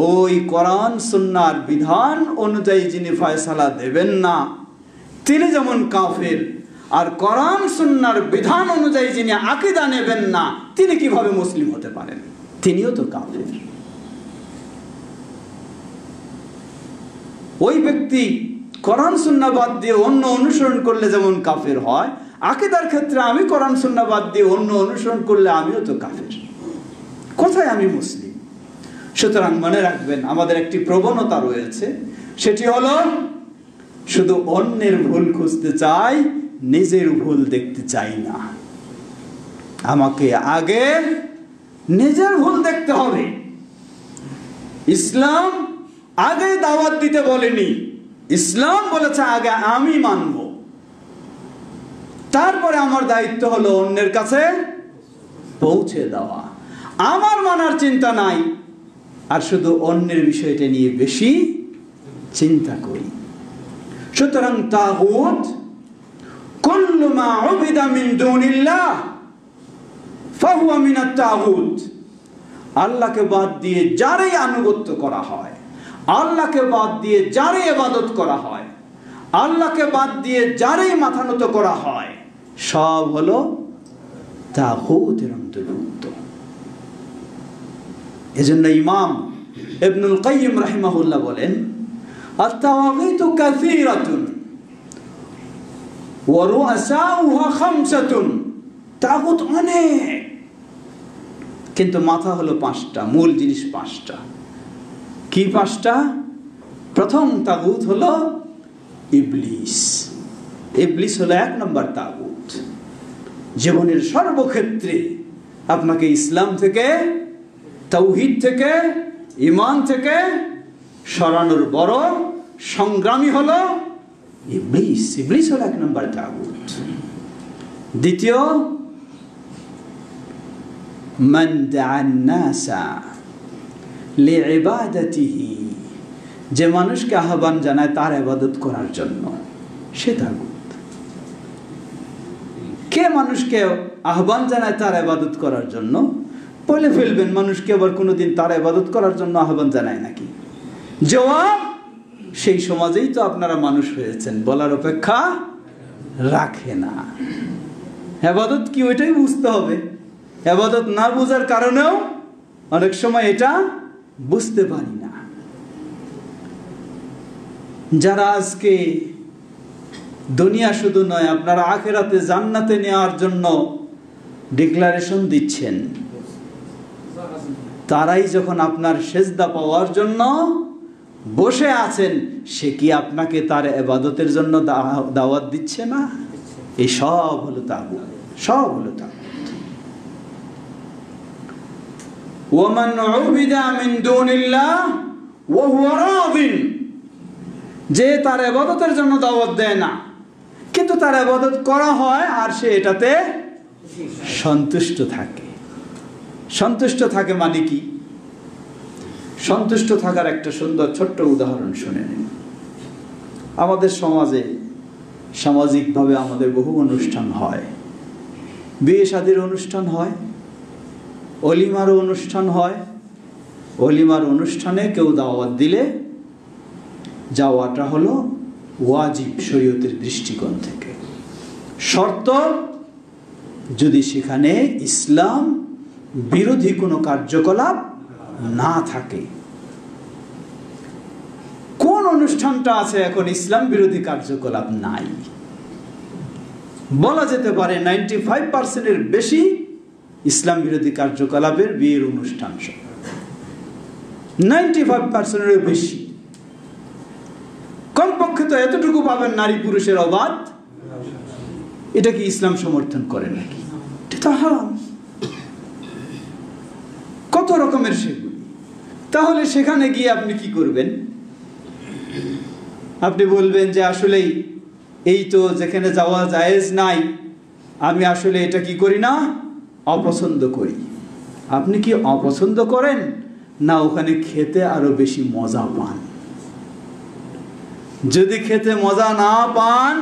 ওই কোরআন সুন্নাহর বিধান অনুযায়ী যিনি ফয়সালা দেবেন না তিনি যেমন কাফের, আর কোরআন সুন্নাহর বিধান অনুযায়ী যিনি আকীদা নেবেন না তিনি কিভাবে মুসলিম হতে পারেন? তিনিও তো কাফের। ওই ব্যক্তি কোরআন সুন্নাহ বাদ দিয়ে অন্য অনুসরণ করলে যেমন কাফের হয়, আকীদার ক্ষেত্রে আমি কোরআন সুন্নাহ বাদ দিয়ে অন্য অনুসরণ করলে আমিও তো কাফের। কোথায় আমি মুসলিম? সুতরাং মনে রাখবেন, আমাদের একটি প্রবণতা রয়েছে, সেটি হলো শুধু অন্যের ভুল খুঁজতে চাই, নিজের ভুল দেখতে চাই না। আমাকে আগে নিজের ভুল দেখতে হবে। ইসলাম আগে দাওয়াত দিতে বলেনি, ইসলাম বলেছে আগে আমি মানব, তারপরে আমার দায়িত্ব হলো অন্যের কাছে পৌঁছে দেওয়া। আমার মানার চিন্তা নাই, আর শুধু অন্যের বিষয়টা নিয়ে বেশি চিন্তা করি। সুতরাং তাগুত কুল্লু মা উবিদা মিন দুনিল্লাহ ফাহুয়া মিনাত তাগুত। আল্লাহকে বাদ দিয়ে যারই আনুগত্য করা হয়, আল্লাহকে বাদ দিয়ে যারই ইবাদত করা হয়, আল্লাহকে বাদ দিয়ে যারই মাথা নত করা হয়, সব হলো তাগুতের অন্তর্ভুক্ত। এজন্য ইমাম ইবনুল কাইয়িম রাহিমাহুল্লাহ বলেন, আত-তাওয়াগীতু কাসীরাতুন ওয়া রুআসাউহা খামসাতুন। তাগুত অনেক, কিন্তু মাথা হলো 5টা, মূল জিনিস 5টা। কি 5টা? প্রথম তাগুত হলো ইবলিস। ইবলিস হলো 1 নম্বর তাগুত। জীবনের সর্বক্ষেত্রে আপনাকে ইসলাম থেকে, তাওহীদ থেকে, ঈমান থেকে সরানোর বড় সংগ্রামী হলো ইবলিস। ইবলিস হলো 1 নম্বর তাগুত। দ্বিতীয়, মান দা'আন নাসা লিইবাদাতিহি, যে মানুষকে আহ্বান জানায় তার ইবাদত করার জন্য, সে তাগুত। কে মানুষকে আহ্বান জানায় তার ইবাদত করার জন্য? বলে ফেলবেন, মানুষকে আবার কোনোদিন তার ইবাদত করার জন্য আহ্বান জানায় নাকি? জবাব, সেই সমাজেই তো আপনারা মানুষ হয়েছেন, বলার অপেক্ষা রাখে না। ইবাদত কি ওইটাই বুঝতে হবে। ইবাদত না বোঝার কারণেও অনেক সময় এটা বুঝতে পারি না। যারা আজকে দুনিয়া শুধু নয়, আপনারা আখিরাতে জান্নাতে নেওয়ার জন্য ডিক্লারেশন দিচ্ছেন, তারাই যখন আপনার সেজদা পাওয়ার জন্য বসে আছেন, সে কি আপনাকে তার ইবাদতের জন্য দাওয়াত দিচ্ছে না? এই সব হলো তাগুত, সব হলো তাগুত। ওয়ামান উবিদা মিন দুনিল্লাহ ওয়া হুয়া রাদিন, যে তার ইবাদতের জন্য দাওয়াত দেয় না কিন্তু তার ইবাদত করা হয় আর সে এটাতে সন্তুষ্ট থাকে। সন্তুষ্ট থাকে মানে কি? সন্তুষ্ট থাকার একটা সুন্দর ছোট্ট উদাহরণ শুনে নিন। আমাদের সমাজে সামাজিকভাবে আমাদের বহু অনুষ্ঠান হয়, বিয়ে শাদীর অনুষ্ঠান হয়, অলিমার অনুষ্ঠান হয়। অলিমার অনুষ্ঠানে কেউ দাওয়াত দিলে যাওয়াটা হলো ওয়াজিব শরীয়তের দৃষ্টিকোণ থেকে। শর্ত, যদি সেখানে ইসলাম বিরোধী কোনো কার্যকলাপ না থাকে। কোন অনুষ্ঠানটা আছে এখন ইসলাম বিরোধী কার্যকলাপ নাই? বলা যেতে পারে 95%-এর বেশি ইসলাম বিরোধী কার্যকলাপের বিয়ের অনুষ্ঠান, 95%-এর বেশি। কমপক্ষে তো এতটুকু পাবেন, নারী পুরুষের অবাধ। এটা কি ইসলাম সমর্থন করে নাকি? এটা তো হারাম। কত রকমের সেগুলি। তাহলে সেখানে গিয়ে আপনি কি করবেন? আপনি বলবেন যে আসলেই এই তো যেখানে যাওয়া জায়েজ নাই, আমি আসলে এটা কি করি না, অপছন্দ করি। আপনি কি অপছন্দ করেন, না ওখানে খেতে আরো বেশি মজা পান? যদি খেতে মজা না পান,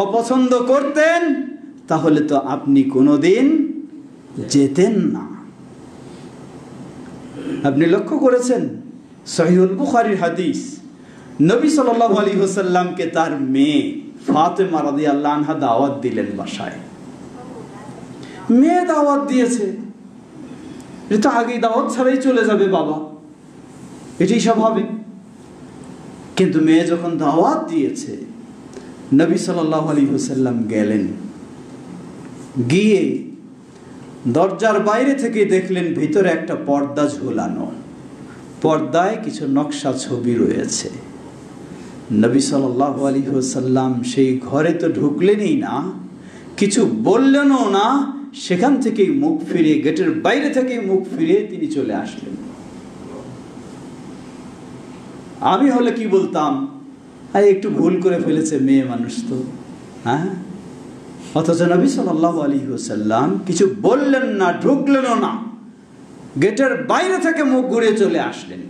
অপছন্দ করতেন, তাহলে তো আপনি কোনোদিন যেতেন না। আপনি লক্ষ্য করেছেন সহিহুল বুখারীর হাদিস, নবী সাল্লাল্লাহু আলাইহি ওয়াসাল্লামকে তার মেয়ে ফাতেমা রাদিয়াল্লাহু আনহা দাওয়াত দিলেন বাসায়। মেয়ে দাওয়াত দিয়েছে, এটা আগেই দাওয়াত ছাড়াই চলে যাবে বাবা, এটাই স্বাভাবিক। কিন্তু মেয়ে যখন দাওয়াত দিয়েছে, নবী সাল্লাল্লাহু আলাইহি ওয়াসাল্লাম গেলেন, গিয়ে দরজার বাইরে থেকে দেখলেন ভিতরে একটা পর্দা ঝোলানো, পর্দায় কিছু নকশা ছবি রয়েছে। নবী সাল্লাল্লাহু আলাইহি ওয়াসাল্লাম সেই ঘরে তো ঢুকলেনই না, কিছু বললেনও না, সেখান থেকেই মুখ ফিরিয়ে, গেটের বাইরে থেকেই মুখ ফিরিয়ে তিনি চলে আসলেন। আমি হলে কি বলতাম, একটু ভুল করে ফেলেছে, মেয়ে মানুষ তো, হ্যাঁ। অথচ নবী সাল্লাল্লাহু আলাইহি ওয়াসাল্লাম কিছু বললেন না, ঢুকলেনও না, গেটের বাইরে থেকে মুখ ঘুরিয়ে চলে আসলেন।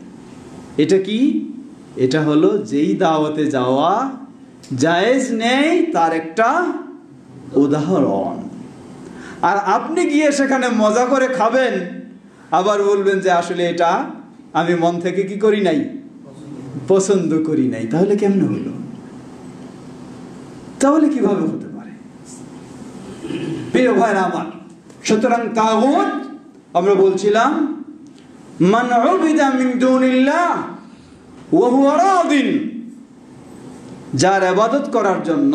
এটা কি? এটা হলো যেই দাওয়াতে যাওয়া জায়েজ নেই তার একটা উদাহরণ। আর আপনি গিয়ে সেখানে মজা করে খাবেন, আবার বলবেন যে আসলে এটা আমি মন থেকে কি করি নাই, পছন্দ করি নাই। তাহলে কেমনে হলো? তাহলে কিভাবে হতে পারে? প্রিয় ভাইরা আমার, সুতরাং তাগুত আমরা বলছিলাম মান উবিদা মিন দুনিল্লাহ ওয়া হুয়া রাদিন, যার ইবাদত করার জন্য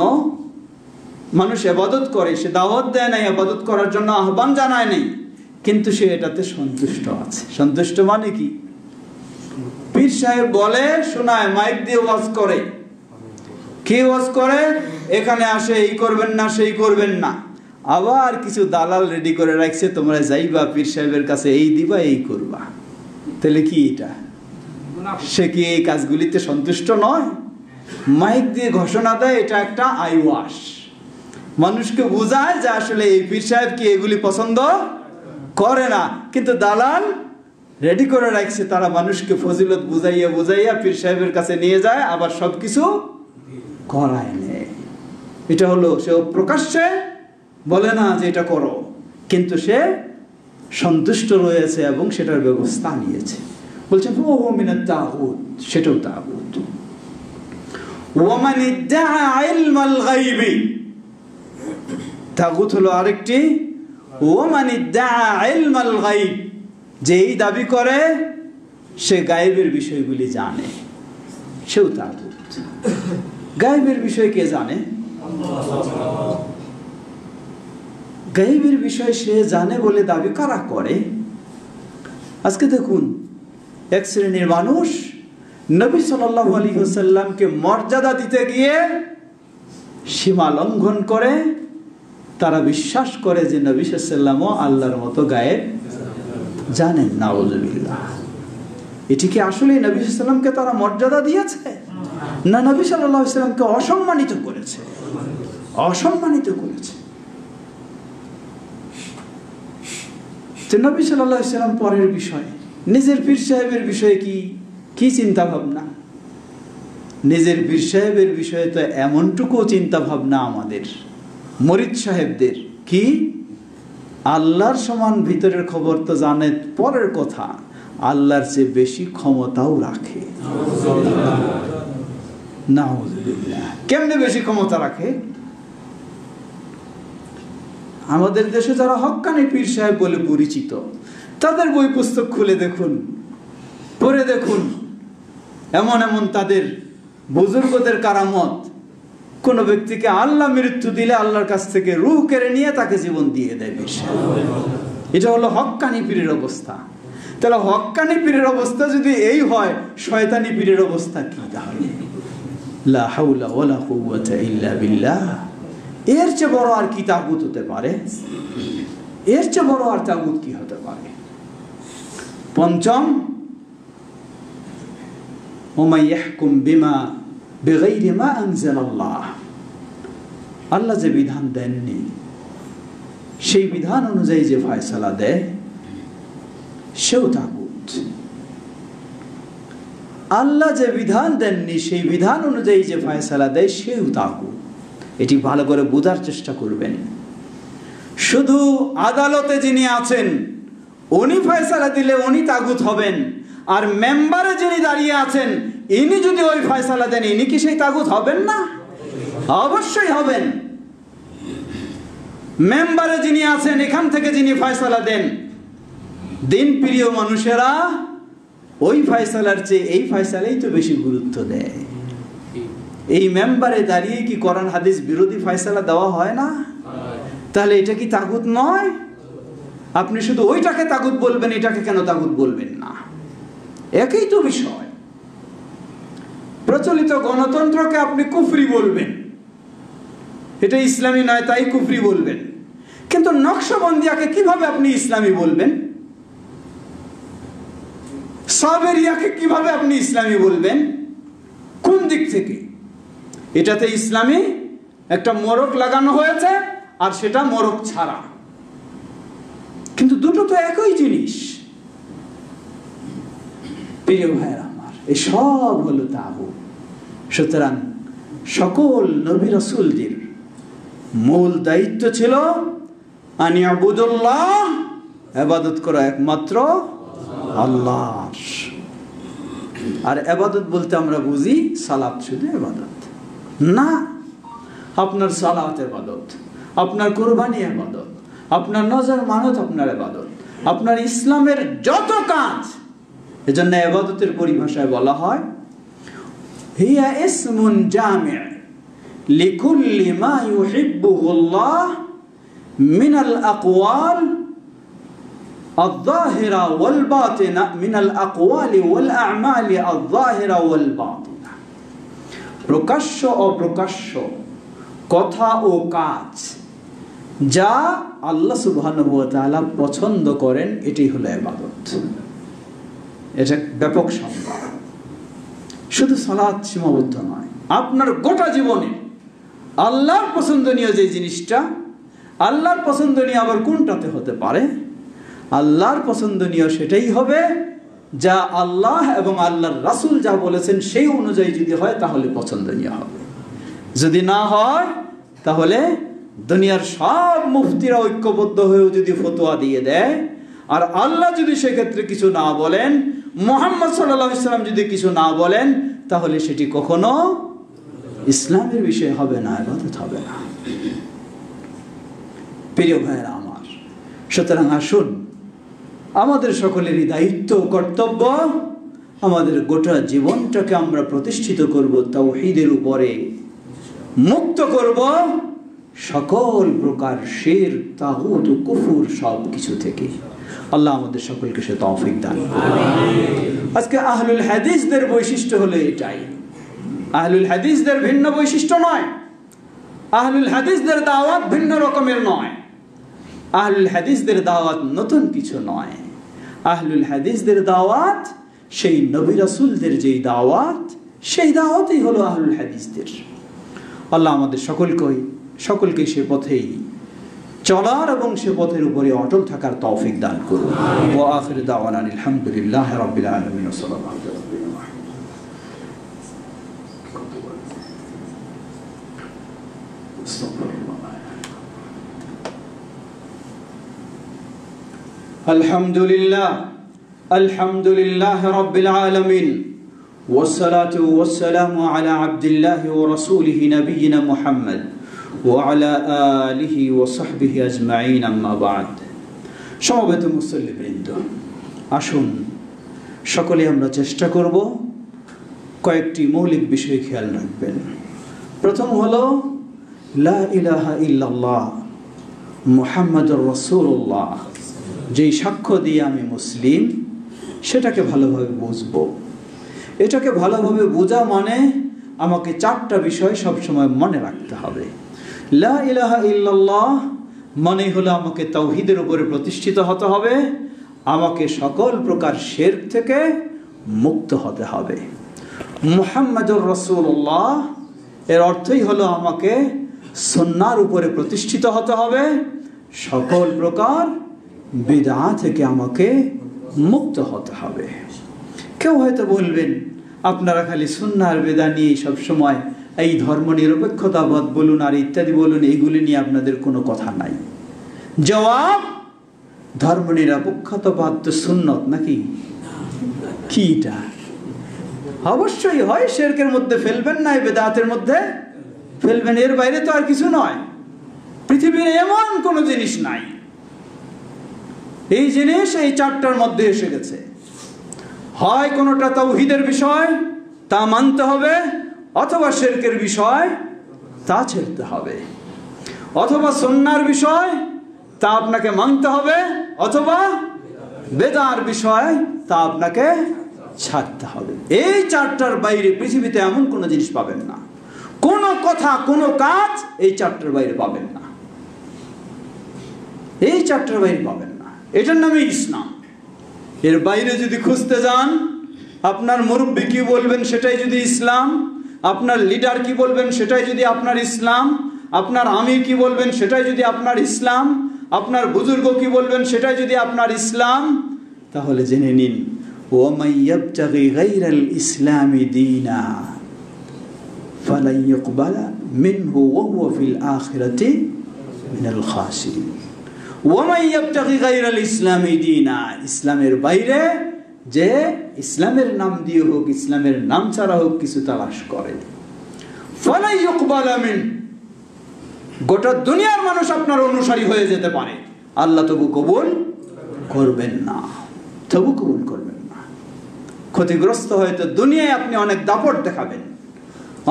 মানুষ ইবাদত করে, সে দাওয়াত দেয় নাই, ইবাদত করার জন্য আহ্বান জানায় নাই, কিন্তু সে এটাতে সন্তুষ্ট আছে। সন্তুষ্ট মানে কি? পীর সাহেব বলে, শোনায়, মাইক দিয়ে ওয়াজ করে। কি ওয়াজ করে? এখানে আসে এই করবেন না, সেই করবেন না। আবার কিছু দালাল রেডি করে রাখছে, তোমরা যাইবা পীর সাহেবের কাছে, এই দিবা, এই করবা। তাহলে কি এটা? সে কি এই কাজগুলিতে সন্তুষ্ট নয়? মাইক দিয়ে ঘোষণা দেয়, এটা একটা আইওয়াশ, মানুষকে বোঝায় যে আসলে এই পীর সাহেব কি এগুলি পছন্দ করে না, কিন্তু দালাল রেডি করে রাখছে, তারা মানুষকে ফজিলত বুঝাইয়া বুঝাইয়া পীর সাহেবের কাছে নিয়ে যায়, আবার সবকিছু করায় নেয়। এটা হলো, সে প্রকাশ্যে বলে না যে এটা করো, কিন্তু সে সন্তুষ্ট রয়েছে এবং সেটার ব্যবস্থা নিয়েছে। বলছেন ও মিনাত তাগুত, সেটাও তাগুত। ওয়ামান ইদ্দাআ ইলমাল গায়বি, তাগুত হলো আরেকটি। ওয়ামান ইদ্দাআ ইলমাল গায়ব, যেই দাবি করে সে গায়েবের বিষয়গুলি জানে, সেও তাগুত। গায়েবের বিষয় কে জানে? গায়েবের বিষয় সে জানে বলে দাবি কারা করে? আজকে দেখুন, এক শ্রেণীর মানুষ নবী সাল্লাল্লাহু আলাইহি ওয়াসাল্লামকে মর্যাদা দিতে গিয়ে সীমা লঙ্ঘন করে। তারা বিশ্বাস করে যে নবী সাল্লাল্লাহু আলাইহি ওয়াসাল্লামও আল্লাহর মতো গায়েব জানেন। নাউযুবিল্লাহ। এটি কি আসলে নবী সাল্লাল্লাহু আলাইহি ওয়াসাল্লামকে তারা মর্যাদা দিয়েছে, না নবী সাল্লাল্লাহু আলাইহি ওয়াসাল্লামকে অসম্মানিত করেছে? অসম্মানিত করেছে। তো নবী সাল্লাল্লাহু আলাইহি ওয়াসাল্লাম পরের বিষয়, নিজের পীর সাহেবের বিষয়ে কি চিন্তা ভাবনা? নিজের পীর সাহেবের বিষয়ে তো এমনটুকু চিন্তা ভাবনা আমাদের মরিদ সাহেবদের, কি আল্লাহর সমান ভিতরের খবর তো জানে, পরের কথা আল্লাহর চেয়ে বেশি ক্ষমতাও রাখে। নাউযুবিল্লাহ। কেমনে বেশি ক্ষমতা রাখে? আমাদের দেশে যারা হক্কানি পীর সাহেব বলে পরিচিত, তাদের বই পুস্তক খুলে দেখুন, পড়ে দেখুন, এমন এমন তাদের বুজুর্গদের কারামত। কোন ব্যক্তিকে আল্লাহ মৃত্যু দিলে আল্লাহর কাছ থেকে রূহ কেড়ে নিয়ে তাকে জীবন দিয়ে দেয় পীর সাহেব। এটা হলো হক্কানি পীরের অবস্থা। তাহলে হক্কানি পীরের অবস্থা যদি এই হয়, শয়তানি পীরের অবস্থা কি তাহলে? লা হাওলা ওয়ালা কুওয়াতা ইল্লা বিল্লাহ। এর চেয়ে বড় আর কি তাগুত হতে পারে? এর চেয়ে বড় আর তাগুত কি হতে পারে? পঞ্চম, ওয়া ইয়াহকুম বিমা বিগাইরি মা আনজালাল্লাহ। আল্লাহ যে বিধান দেননি সেই বিধান অনুযায়ী যে ফয়সালা দেয় সেও তাগুত। আল্লাহ যে বিধান দেননি সেই বিধান অনুযায়ী যে ফয়সালা দেয় সেও তাগুত। এটি ভালো করে বোঝার চেষ্টা করবেন। শুধু আদালতে যিনি আছেন উনি ফয়সালা দিলে উনি তাগুত হবেন, আর মেম্বারে যিনি দাঁড়িয়ে আছেন ইনি যদি ওই ফয়সালা দেন, ইনি কি সেই তাগুত হবেন না? অবশ্যই হবেন। মেম্বারে যিনি আছেন, এখান থেকে যিনি ফয়সালা দেন, দিন প্রিয় মানুষেরা ওই ফয়সালার চেয়ে এই ফয়সালাই তো বেশি গুরুত্ব দেয়। এই মেম্বারে দাঁড়িয়ে কি কোরআন হাদিস বিরোধী ফয়সালা দেওয়া হয় না? তাহলে এটা কি তাগুত নয়? আপনি শুধু ওইটাকে তাগুত বলবেন, এটাকে কেন তাগুত বলবেন না? একই তো বিষয়। প্রচলিত গণতন্ত্রকে আপনি কুফরি বলবেন, এটা ইসলামী নয় তাই কুফরি বলবেন, কিন্তু নকশবন্দিয়াকে কিভাবে আপনি ইসলামী বলবেন? সাবেরিয়াকে কিভাবে আপনি ইসলামী বলবেন? কোন দিক থেকে? এটাতে ইসলামী একটা মোড়ক লাগানো হয়েছে আর সেটা মোড়ক ছাড়া, কিন্তু দুটো তো একই জিনিস। প্রিয় ভাইয়েরা আমার, এই সব হলো তাগুত। সুতরাং সকল নবী রাসূলদের মূল দায়িত্ব ছিল আনিয়াবুদুল্লাহ, ইবাদত করা একমাত্র আল্লাহর। আর ইবাদত বলতে আমরা বুঝি সালাত শুধু ইবাদত না। আপনার সালাত ইবাদত, আপনার কুরবানি ইবাদত, আপনার নজর মানত আপনার ইবাদত, আপনার ইসলামের যত কাজ। এজন্য ইবাদতের পরিভাষায় বলা হয় হিয়া ইসমুন জামি' লিকুল্লি মা ইউহিব্বুহুল্লাহ মিনাল আকওয়াল الظاهرة والباطنة من الأقوال والأعمال الظاهرة والباطنة। প্রকাশ্য অপ্রকাশ্য কথা ও কাজ যা আল্লাহ সুবহানাহু ওয়া তাআলা পছন্দ করেন, এটাই হলো ইবাদত। এটা ব্যাপক সংজ্ঞা, শুধু সালাত সীমাবদ্ধ নয়। আপনার গোটা জীবনে আল্লাহর পছন্দনীয় যে জিনিসটা, আল্লাহর পছন্দনীয় আবার কোনটাতে হতে পারে? আল্লাহর পছন্দনীয় সেটাই হবে যা আল্লাহ এবং আল্লাহর রাসূল যা বলেছেন সেই অনুযায়ী যদি হয় তাহলে পছন্দনীয় হবে, যদি না হয় তাহলে দুনিয়ার সব মুফতিরা ঐক্যবদ্ধ হয়েও যদি ফতোয়া দিয়ে দেয়, আর আল্লাহ যদি সেক্ষেত্রে কিছু না বলেন, মুহাম্মদ সাল্লাল্লাহু আলাইহি ওয়াসাল্লাম যদি কিছু না বলেন, তাহলে সেটি কখনো ইসলামের বিষয় হবে না, ইবাদত হবে না। প্রিয় ভাইয়েরা আমার, সুতরাং আসুন, আমাদের সকলেরই দায়িত্ব ও কর্তব্য, আমাদের গোটা জীবনটাকে আমরা প্রতিষ্ঠিত করব তাওহীদের উপরে, মুক্ত করব সকল প্রকার শিরক, তাগুত ও কুফর সব কিছু থেকে। আল্লাহ আমাদের সকলকে সে তৌফিক দান করুন। আজকে আহলুল হাদিসদের বৈশিষ্ট্য হলো এটাই। আহলুল হাদিসদের ভিন্ন বৈশিষ্ট্য নয়, আহলুল হাদিসদের দাওয়াত ভিন্ন রকমের নয়, আহলুল হাদিসদের দাওয়াত নতুন কিছু নয়। আহলুল হাদিসদের দাওয়াত সেই নবী রাসূলদের যেই দাওয়াত, সেই দাওয়াতই হলো আহলুল হাদিসদের। আল্লাহ আমাদের সকলকে সে পথেই চলার এবং সে পথের উপরে অটল থাকার তৌফিক দান করুন। ওয়া আখিরু দাওয়ানা আলহামদুলিল্লাহি রাব্বিল আলামিন। সাল্লাল্লাহু আলাইহি আলহামদুলিল্লাহ আলহামদুলিল্লাহি রাব্বিল আলামিন। والصلاة والسلام على عبد الله ورسوله نبينا محمد وعلى آله وصحبه أجمعين أما بعد। সমবেত মুসল্লিবৃন্দ, আসুন সকলে আমরা চেষ্টা করব কয়েকটি মৌলিক বিষয় খেয়াল রাখবেন। প্রথম হলো লা ইলাহা ইল্লাল্লাহ মুহাম্মাদুর রাসূলুল্লাহ, যেই সাক্ষ্য দিয়ে আমি মুসলিম, সেটাকে ভালোভাবে বুঝবো। এটাকে ভালোভাবে বোঝা মানে আমাকে চারটা বিষয় সবসময় মনে রাখতে হবে। লা ইলাহা ইল্লাল্লাহ মানে হলো আমাকে তাওহীদের উপরে প্রতিষ্ঠিত হতে হবে, আমাকে সকল প্রকার শিরক থেকে মুক্ত হতে হবে। মুহাম্মাদুর রাসূলুল্লাহ এর অর্থই হলো আমাকে সুন্নাহর উপরে প্রতিষ্ঠিত হতে হবে, সকল প্রকার বিদআত থেকে আমাকে মুক্ত হতে হবে। কেউ হয়তো বলবেন, আপনারা খালি সুন্নাহ আর বিদআত নিয়ে সবসময় এই ধর্ম নিরপেক্ষতাবাদ বলুন আর ইত্যাদি বলুন, এইগুলি নিয়ে আপনাদের কোনো কথা নাই। জবাব, ধর্ম নিরপেক্ষতাবাদ তো সুন্নত নাকি? কি এটা? অবশ্যই হয়, শিরকের মধ্যে ফেলবেন না, বিদআতের মধ্যে ফেলবেন, এর বাইরে তো আর কিছু নয়। পৃথিবীর এমন কোনো জিনিস নাই, এই জিনিস এই চারটার মধ্যে এসে গেছে। হয় কোনোটা তাওহীদের বিষয়, তা মানতে হবে, অথবা শিরকের বিষয়, তা ছেড়তে হবে, অথবা সুন্নাহর বিষয়, তা আপনাকে মানতে হবে, অথবা বেদার বিষয়, তা আপনাকে ছাড়তে হবে। এই চারটার বাইরে পৃথিবীতে এমন কোনো জিনিস পাবেন না, কোনো কথা, কোনো কাজ এই চারটার বাইরে পাবেন না, এই চারটার বাইরে পাবেন না। এটার নামে ইসলাম। এর বাইরে যদি খুঁজতে যান, আপনার মুরব্বি কি বলবেন সেটাই যদি ইসলাম, আপনার লিডার কি বলবেন সেটাই যদি আপনার ইসলাম, আপনার আমির কি বলবেন সেটাই যদি আপনার ইসলাম, আপনার বুজুর্গ কি বলবেন সেটাই যদি আপনার ইসলাম, তাহলে জেনে নিন, ওয়ামান ইয়াবতাগি গায়রাল ইসলামি দীনা ফালান ইউকবালা মিনহু ওয়া হুয়া ফিল আখিরাতি মিনাল খাসিরিন। ওয়ামান ইয়াবতাগি গায়রাল ইসলামি দীনা, ইসলামের বাইরে যে ইসলামের নাম দিয়ে হোক, ইসলামের নাম ছাড়া হোক কিছু তালাশ করে, ফালান ইউকবালা মিন, গোটা দুনিয়ার মানুষ আপনার অনুসারী হয়ে যেতে পারে, আল্লাহ তবু কবুল করবেন না, তবু কবুল করবেন না। ক্ষতিগ্রস্ত হয়তো দুনিয়ায় আপনি অনেক দাপট দেখাবেন,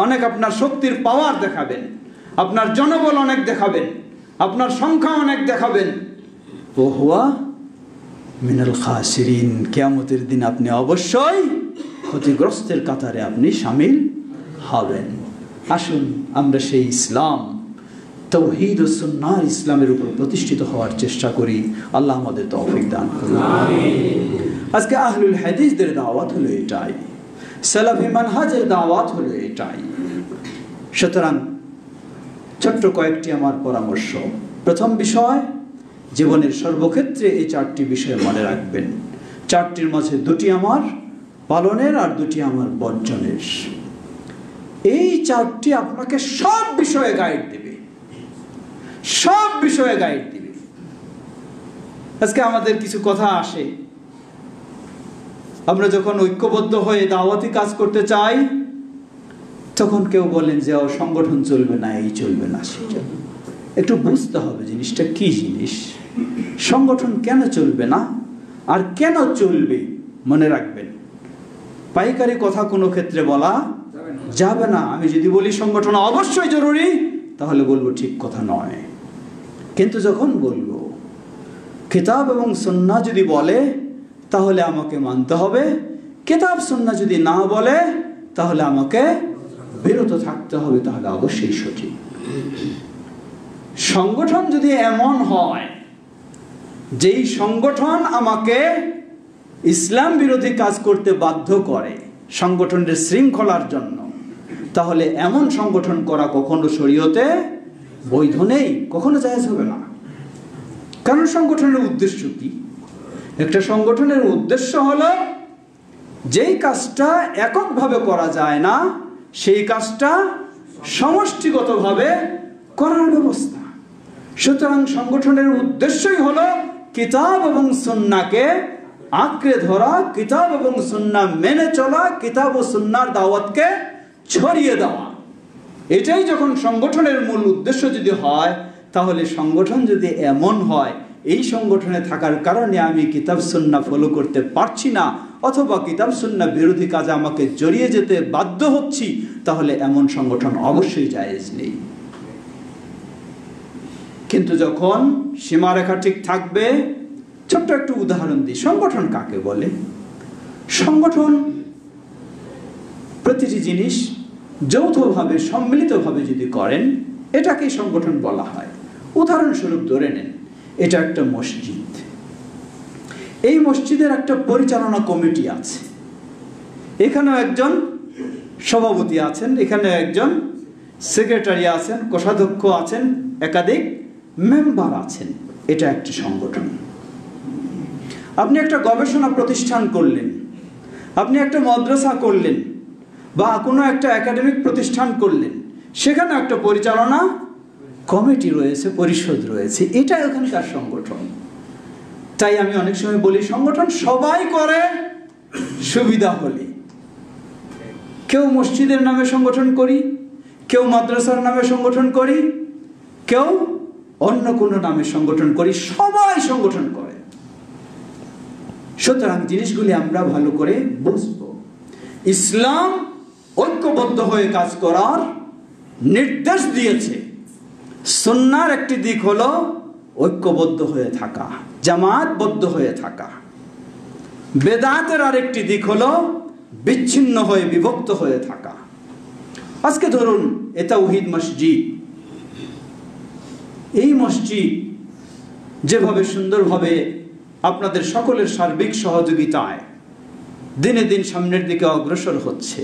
অনেক আপনার শক্তির পাওয়ার দেখাবেন, আপনার জনবল অনেক দেখাবেন, আপনার সংখ্যা অনেক দেখাবেন, ওহুয়া মিনাল খাসিরিন, কিয়ামতের দিন আপনি অবশ্যই ক্ষতিগ্রস্তের কাতারে আপনি শামিল হবেন। আসুন আমরা সেই ইসলাম, তাওহীদ ও সুন্নাহ ইসলামের উপর প্রতিষ্ঠিত হওয়ার চেষ্টা করি। আল্লাহ আমাদের তৌফিক দান করুন। আজকে আহলুল হাদিসদের দাওয়াত হলো এটাই, সালাফি মানহাজের দাওয়াত হলো এটাই। সুতরাং ছোট্ট কয়েকটি আমার পরামর্শ। প্রথম বিষয়, জীবনের সর্বক্ষেত্রে এই চারটি বিষয় মনে রাখবেন। চারটির মাঝে দুটি আমার পালনের আর দুটি আমার বর্জনের। এই চারটি আপনাকে সব বিষয়ে গাইড দেবে, সব বিষয়ে গাইড দিবে। আজকে আমাদের কিছু কথা আসে, আমরা যখন ঐক্যবদ্ধ হয়ে দাওয়াতি কাজ করতে চাই, তখন কেউ বলেন যে সংগঠন চলবে না, এই চলবে না, সেই চলবে। একটু বুঝতে হবে জিনিসটা কি জিনিস, সংগঠন কেন চলবে না আর কেন চলবে। মনে রাখবেন, পাইকারি কথা কোনো ক্ষেত্রে বলা যাবে না। আমি যদি বলি সংগঠন অবশ্যই জরুরি, তাহলে বলবো ঠিক কথা নয়। কিন্তু যখন বলবো কিতাব এবং সুন্নাহ যদি বলে, তাহলে আমাকে মানতে হবে। কিতাব সুন্নাহ যদি না বলে, তাহলে আমাকে বিরত থাকতে হবে, তাহলে অবশ্যই সঠিক। সংগঠন যদি এমন হয় যেই সংগঠন আমাকে ইসলাম বিরোধী কাজ করতে বাধ্য করে সংগঠনের শৃঙ্খলার জন্য, তাহলে এমন সংগঠন করা কখনো শরীয়তে বৈধ নেই, কখনো জায়েজ হবে না। কারণ সংগঠনের উদ্দেশ্য কি? একটা সংগঠনের উদ্দেশ্য হলো যেই কাজটা এককভাবে করা যায় না, সেই কাজটা সমষ্টিগতভাবে করার ব্যবস্থা। সুতরাং সংগঠনের উদ্দেশ্যই হলো কিতাব এবং সুন্নাহকে আঁকড়ে ধরা, কিতাব এবং সুন্নাহ মেনে চলা, কিতাব ও সুন্নাহর দাওয়াতকে ছড়িয়ে দেওয়া। এটাই যখন সংগঠনের মূল উদ্দেশ্য যদি হয়, তাহলে সংগঠন যদি এমন হয় এই সংগঠনে থাকার কারণে আমি কিতাব সুন্নাহ ফলো করতে পারছি না, অথবা কিতাব সুন্নাহ বিরোধী কাজে আমাকে জড়িয়ে যেতে বাধ্য হচ্ছি, তাহলে এমন সংগঠন অবশ্যই জায়েজ নেই। কিন্তু যখন সীমারেখা ঠিক থাকবে, ছোট্ট একটু উদাহরণ দিই। সংগঠন কাকে বলে? সংগঠন প্রতিটি জিনিস যৌথভাবে সম্মিলিতভাবে যদি করেন, এটাকেই সংগঠন বলা হয়। উদাহরণস্বরূপ ধরে নেন, এটা একটা মসজিদ। এই মসজিদের একটা পরিচালনা কমিটি আছে, এখানেও একজন সভাপতি আছেন, এখানে একজন সেক্রেটারি আছেন, কোষাধ্যক্ষ আছেন, একাধিক মেম্বার আছেন। এটা একটা সংগঠন। আপনি একটা গবেষণা প্রতিষ্ঠান করলেন, আপনি একটা মাদ্রাসা করলেন, বা কোনো একটা একাডেমিক প্রতিষ্ঠান করলেন, সেখানে একটা পরিচালনা কমিটি রয়েছে, পরিষদ রয়েছে, এটা এখানকার সংগঠন। তাই আমি অনেক সময় বলি সংগঠন সবাই করে সুবিধা হলে। কেউ মসজিদের নামে সংগঠন করি, কেউ মাদ্রাসার নামে সংগঠন করি, কেউ অন্য কোনো নামে সংগঠন করি, সবাই সংগঠন করে। সুতরাং জিনিসগুলি আমরা ভালো করে বুঝব। ইসলাম ঐক্যবদ্ধ হয়ে কাজ করার নির্দেশ দিয়েছে। সুন্নাহর একটি দিক হলো ঐক্যবদ্ধ হয়ে থাকা, জামাতবদ্ধ হয়ে থাকা। বেদাতের আরেকটি দিক হলো বিচ্ছিন্ন হয়ে বিভক্ত হয়ে থাকা। আজকে ধরুন তাওহীদ মসজিদ, এই মসজিদ যেভাবে সুন্দরভাবে আপনাদের সকলের সার্বিক সহযোগিতায় দিনে দিন সামনের দিকে অগ্রসর হচ্ছে,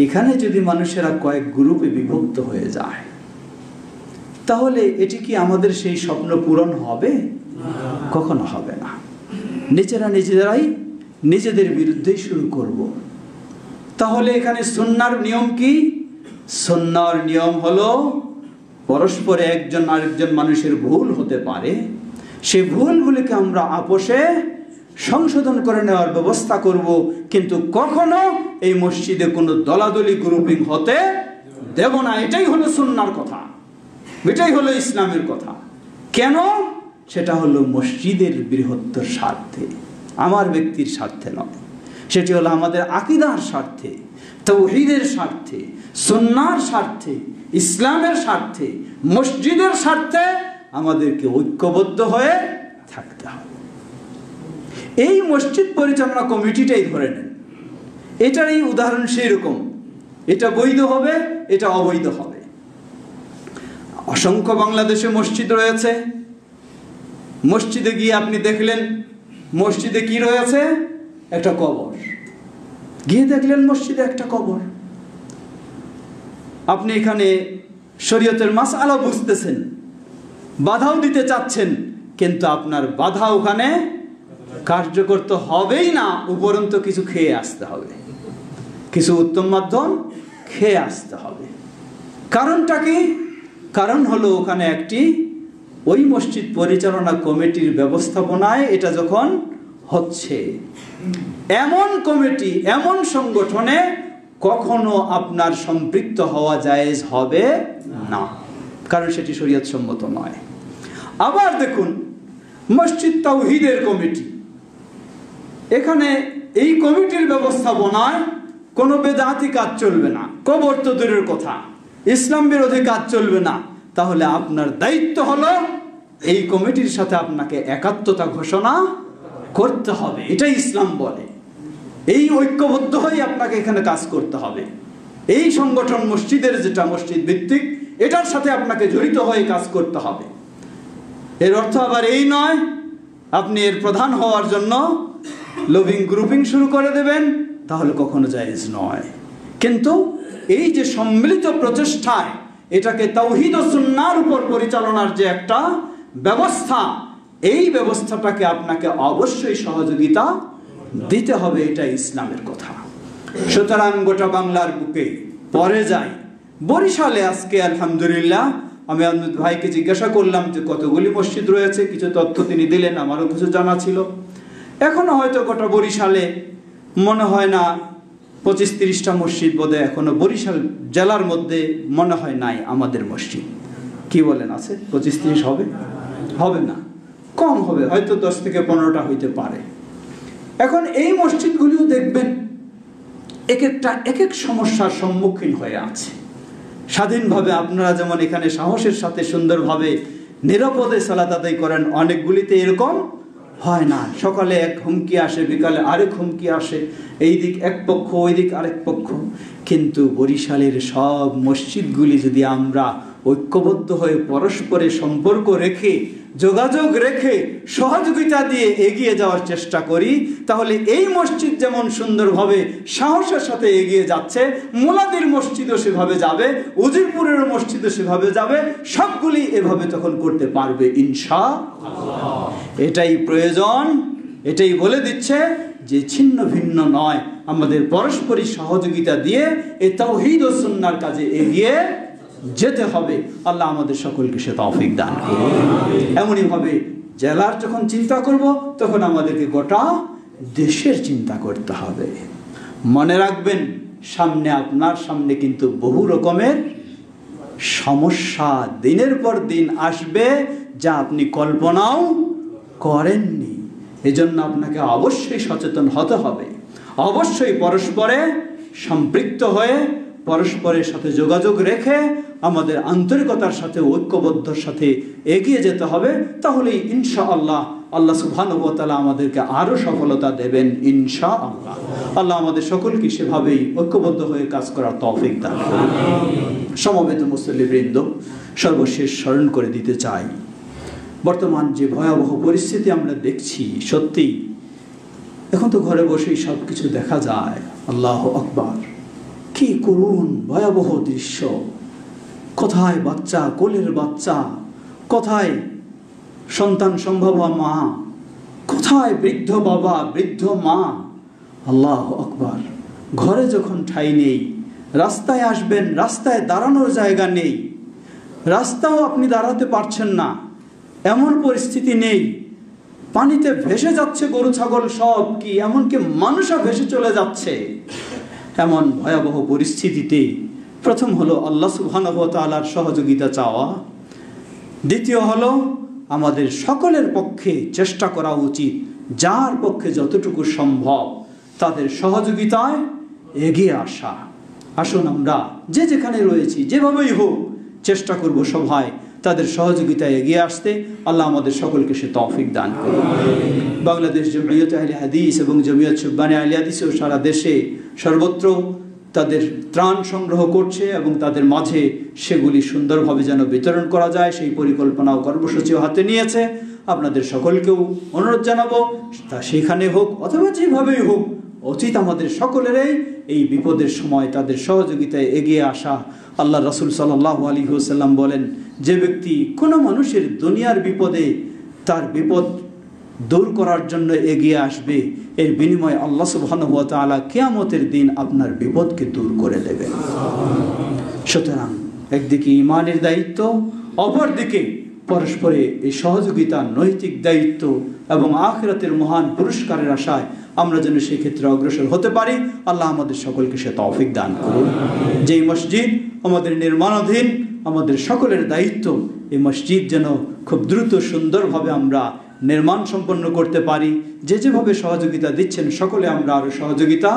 এখানে যদি মানুষেরা কয়েক গ্রুপে বিভক্ত হয়ে যায়, তাহলে এটি কি আমাদের সেই স্বপ্ন পূরণ হবে? কখনো হবে না। নিজেরাই নিজেদের বিরুদ্ধেই শুরু করব। তাহলে এখানে সুন্নাহর নিয়ম কি? সুন্নাহর নিয়ম হলো পরস্পরে একজন আরেকজন মানুষের ভুল হতে পারে, সেই ভুলগুলিকে আমরা আপোষে সংশোধন করে নেওয়ার ব্যবস্থা করব, কিন্তু কখনো এই মসজিদে কোনো দলাদলি গ্রুপিং হতে দেব না। এটাই হলো সুন্নাহর কথা, এটাই হলো ইসলামের কথা। কেন? সেটা হলো মসজিদের বৃহত্তর স্বার্থে, আমার ব্যক্তির স্বার্থে নয়। সেটি হলো আমাদের আকীদার স্বার্থে, তাওহীদের স্বার্থে, সুন্নাহর স্বার্থে, ইসলামের স্বার্থে, মসজিদের স্বার্থে আমাদেরকে ঐক্যবদ্ধ হয়ে থাকতে হবে। এই মসজিদ পরিচালনা কমিটিটাই ধরে নেন, এটার এই উদাহরণ সেই রকম। এটা বৈধ হবে, এটা অবৈধ হবে। অসংখ্য বাংলাদেশে মসজিদ রয়েছে, মসজিদে গিয়ে আপনি দেখলেন মসজিদে কি রয়েছে? একটা কবর। গিয়ে দেখলেন মসজিদে একটা কবর। আপনি এখানে শরীয়তের মাসআলা বুঝতেছেন, বাধাও দিতে চাচ্ছেন, কিন্তু আপনার বাধা ওখানে কার্যকর তো হবেই না, উপরন্তু কিছু খেয়ে আসতে হবে, কিছু উত্তম মাধ্যম খেয়ে আসতে হবে। কারণটা কি? কারণ হলো ওখানে একটি ওই মসজিদ পরিচালনা কমিটির ব্যবস্থাপনায় এটা যখন হচ্ছে, এমন কমিটি এমন সংগঠনে কখনো আপনার সম্পৃক্ত হওয়া জায়েজ হবে না, কারণ সেটি শরীয়ত সম্মত নয়। আবার দেখুন মসজিদ তাওহীদের কমিটি, এখানে এই কমিটির ব্যবস্থাপনায় কোনো বেদাতি কাজ চলবে না, কবর তো দূরের কথা, ইসলাম বিরোধী কাজ চলবে না। তাহলে আপনার দায়িত্ব হলো এই কমিটির সাথে আপনাকে একাত্মতা ঘোষণা করতে হবে, এটাই ইসলাম বলে। এই ঐক্যবদ্ধ হয়ে আপনাকে এখানে কাজ করতে হবে। এই সংগঠন মসজিদের যেটা মসজিদ ভিত্তিক, এটার সাথে আপনাকে জড়িত হয়ে কাজ করতে হবে। এর অর্থ আবার এই নয় আপনি এর প্রধান হওয়ার জন্য লবিং গ্রুপিং শুরু করে দেবেন, তাহলে কখনো জায়েজ নয়। কিন্তু এই যে সম্মিলিত প্রচেষ্টায় এটাকে তাওহীদ ও সুন্নাহর উপর পরিচালনার যে একটা ব্যবস্থা, এই ব্যবস্থাটাকে আপনাকে অবশ্যই সহযোগিতা দিতে হবে, এটা ইসলামের কথা। সুতরাং গোটা বাংলার বুকে পরে যাই বরিশালে আজকে আলহামদুলিল্লাহ, আমি আপনার ভাইকে জিজ্ঞাসা করলাম যে কতগুলি মসজিদ রয়েছে, কিছু তথ্য তিনি দিলেন, আমারও কিছু জানা ছিল। এখনো হয়তো গোটা বরিশালে মনে হয় না 25-30টা মসজিদ বোধহয় এখনো বরিশাল জেলার মধ্যে মনে হয় নাই আমাদের মসজিদ। কি বলেন, আছে 25-30 হবে? হবে না, কম হবে, হয়তো 10 থেকে 15টা হইতে পারে। এখন এই মসজিদগুলিও দেখবেন এক একটা এক এক সমস্যার সম্মুখীন হয়ে আছে। স্বাধীনভাবে আপনারা যেমন এখানে সাহসের সাথে সুন্দরভাবে নিরাপদে সালাত আদায় করেন, অনেকগুলিতে এরকম হয় না। সকালে এক হুমকি আসে, বিকালে আরেক হুমকি আসে, এই দিক এক পক্ষ ওই দিক আরেক পক্ষ। কিন্তু বরিশালের সব মসজিদগুলি যদি আমরা ঐক্যবদ্ধ হয়ে পরস্পরের সম্পর্ক রেখে, যোগাযোগ রেখে, সহযোগিতা দিয়ে এগিয়ে যাওয়ার চেষ্টা করি, তাহলে এই মসজিদ যেমন সুন্দরভাবে সাহসের সাথে এগিয়ে যাচ্ছে, মোলাদির মসজিদও সেভাবে যাবে, উজিরপুরের মসজিদও সেভাবে যাবে, সবগুলি এভাবে তখন করতে পারবে ইনশাআল্লাহ। এটাই প্রয়োজন, এটাই বলে দিচ্ছে যে ছিন্ন ভিন্ন নয়, আমাদের পারস্পরিক সহযোগিতা দিয়ে এই তাওহীদ ও সুন্নাহর কাজে এগিয়ে যেতে হবে। আল্লাহ আমাদের সকলকে সে তৌফিক দান করুন। এমনই ভাবে জেলার যখন চিন্তা করব, তখন আমাদেরকে গোটা দেশের চিন্তা করতে হবে। মনে রাখবেন, সামনে আপনার সামনে কিন্তু বহু রকমের সমস্যা দিনের পর দিন আসবে, যা আপনি কল্পনাও করেননি। এজন্য আপনাকে অবশ্যই সচেতন হতে হবে, অবশ্যই পরস্পরে সম্পৃক্ত হয়ে পরস্পরের সাথে যোগাযোগ রেখে আমাদের আন্তরিকতার সাথে ঐক্যবদ্ধর সাথে এগিয়ে যেতে হবে। তাহলেই ইনশাআল্লাহ আল্লাহ সুবহানাহু ওয়া তাআলা আমাদেরকে আরো সফলতা দেবেন ইনশাআল্লাহ। আল্লাহ আমাদের সকলকে সেভাবেই ঐক্যবদ্ধ হয়ে কাজ করার তৌফিক দান করুন। সমবেত মুসল্লিবৃন্দ, সর্বশেষ স্মরণ করে দিতে চাই, বর্তমান যে ভয়াবহ পরিস্থিতি আমরা দেখছি, সত্যি এখন তো ঘরে বসেই সব কিছু দেখা যায়। আল্লাহু আকবার, কি করুণ ভয়াবহ দৃশ্য! কোথায় বাচ্চা, কোলের বাচ্চা, কোথায় সন্তান সম্ভবা মা, কোথায় বৃদ্ধ বাবা, বৃদ্ধ মা। আল্লাহু আকবার, ঘরে যখন ঠাঁই নেই, রাস্তায় আসবেন, রাস্তায় দাঁড়ানোর জায়গা নেই, রাস্তাও আপনি দাঁড়াতে পারছেন না, এমন পরিস্থিতি নেই। পানিতে ভেসে যাচ্ছে গরু ছাগল সব, কি এমনকি মানুষও ভেসে চলে যাচ্ছে। এমন ভয়াবহ পরিস্থিতিতে প্রথম হলো আল্লাহ সুবহানাহু ওয়া তাআলার সহযোগিতা চাওয়া, দ্বিতীয় হলো আমাদের সকলের পক্ষে চেষ্টা করা উচিত, যার পক্ষে যতটুকু সম্ভব তাদের সহযোগিতায় এগিয়ে আসা। আসুন আমরা যে যেখানে রয়েছি, যেভাবেই হোক চেষ্টা করব সবাই তাদের সহযোগিতায় এগিয়ে আসতে। আল্লাহ আমাদের সকলকে সে তৌফিক দান করুন। বাংলাদেশ জমিয়ত আহলে হাদিস এবং জমিয়ত শুব্বানে আহলে হাদিসও সারা দেশে সর্বত্র তাদের ত্রাণ সংগ্রহ করছে এবং তাদের মাঝে সেগুলি সুন্দরভাবে যেন বিতরণ করা যায়, সেই পরিকল্পনা ও কর্মসূচিও হাতে নিয়েছে। আপনাদের সকলকেও অনুরোধ জানাবো, তা সেখানে হোক অথবা যেভাবেই হোক, উচিত আমাদের সকলেরই এই বিপদের সময় তাদের সহযোগিতায় এগিয়ে আসা। আল্লাহ রাসূল সাল্লাল্লাহু আলাইহি ওয়াসাল্লাম বলেন, যে ব্যক্তি কোনো মানুষের দুনিয়ার বিপদে তার বিপদ দূর করার জন্য এগিয়ে আসবে, এর বিনিময়ে আল্লাহ সুবহানাহু ওয়া তাআলা কিয়ামতের দিন আপনার বিপদকে দূর করে দেবেন। সুতরাং একদিকে ঈমানের দায়িত্ব, অপরদিকে পরস্পরে এই সহযোগিতা, নৈতিক দায়িত্ব এবং আখিরাতের মহান পুরস্কারের আশায় আমরা যেন সেই ক্ষেত্রে অগ্রসর হতে পারি। আল্লাহ আমাদের সকলকে সে তৌফিক দান করুন। যেই মসজিদ আমাদের নির্মাণাধীন, আমাদের সকলের দায়িত্ব এই মসজিদ যেন খুব দ্রুত সুন্দরভাবে আমরা নির্মাণ সম্পন্ন করতে পারি। যেভাবে সহযোগিতা দিচ্ছেন সকলে আমরা আরো সহযোগিতা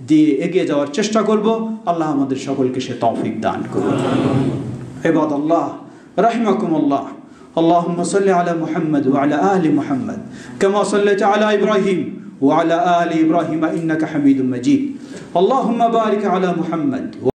দিয়ে এগিয়ে যাওয়ার চেষ্টা করব। আল্লাহ আমাদের সকলকে সে তৌফিক দান করুন। ইবাদাল্লাহ রাহিমাকুমুল্লাহ, اللهم صل على محمد وعلى آل محمد كما صليت على إبراهيم وعلى آل إبراهيم إنك حميد مجيد. اللهم بارك على محمد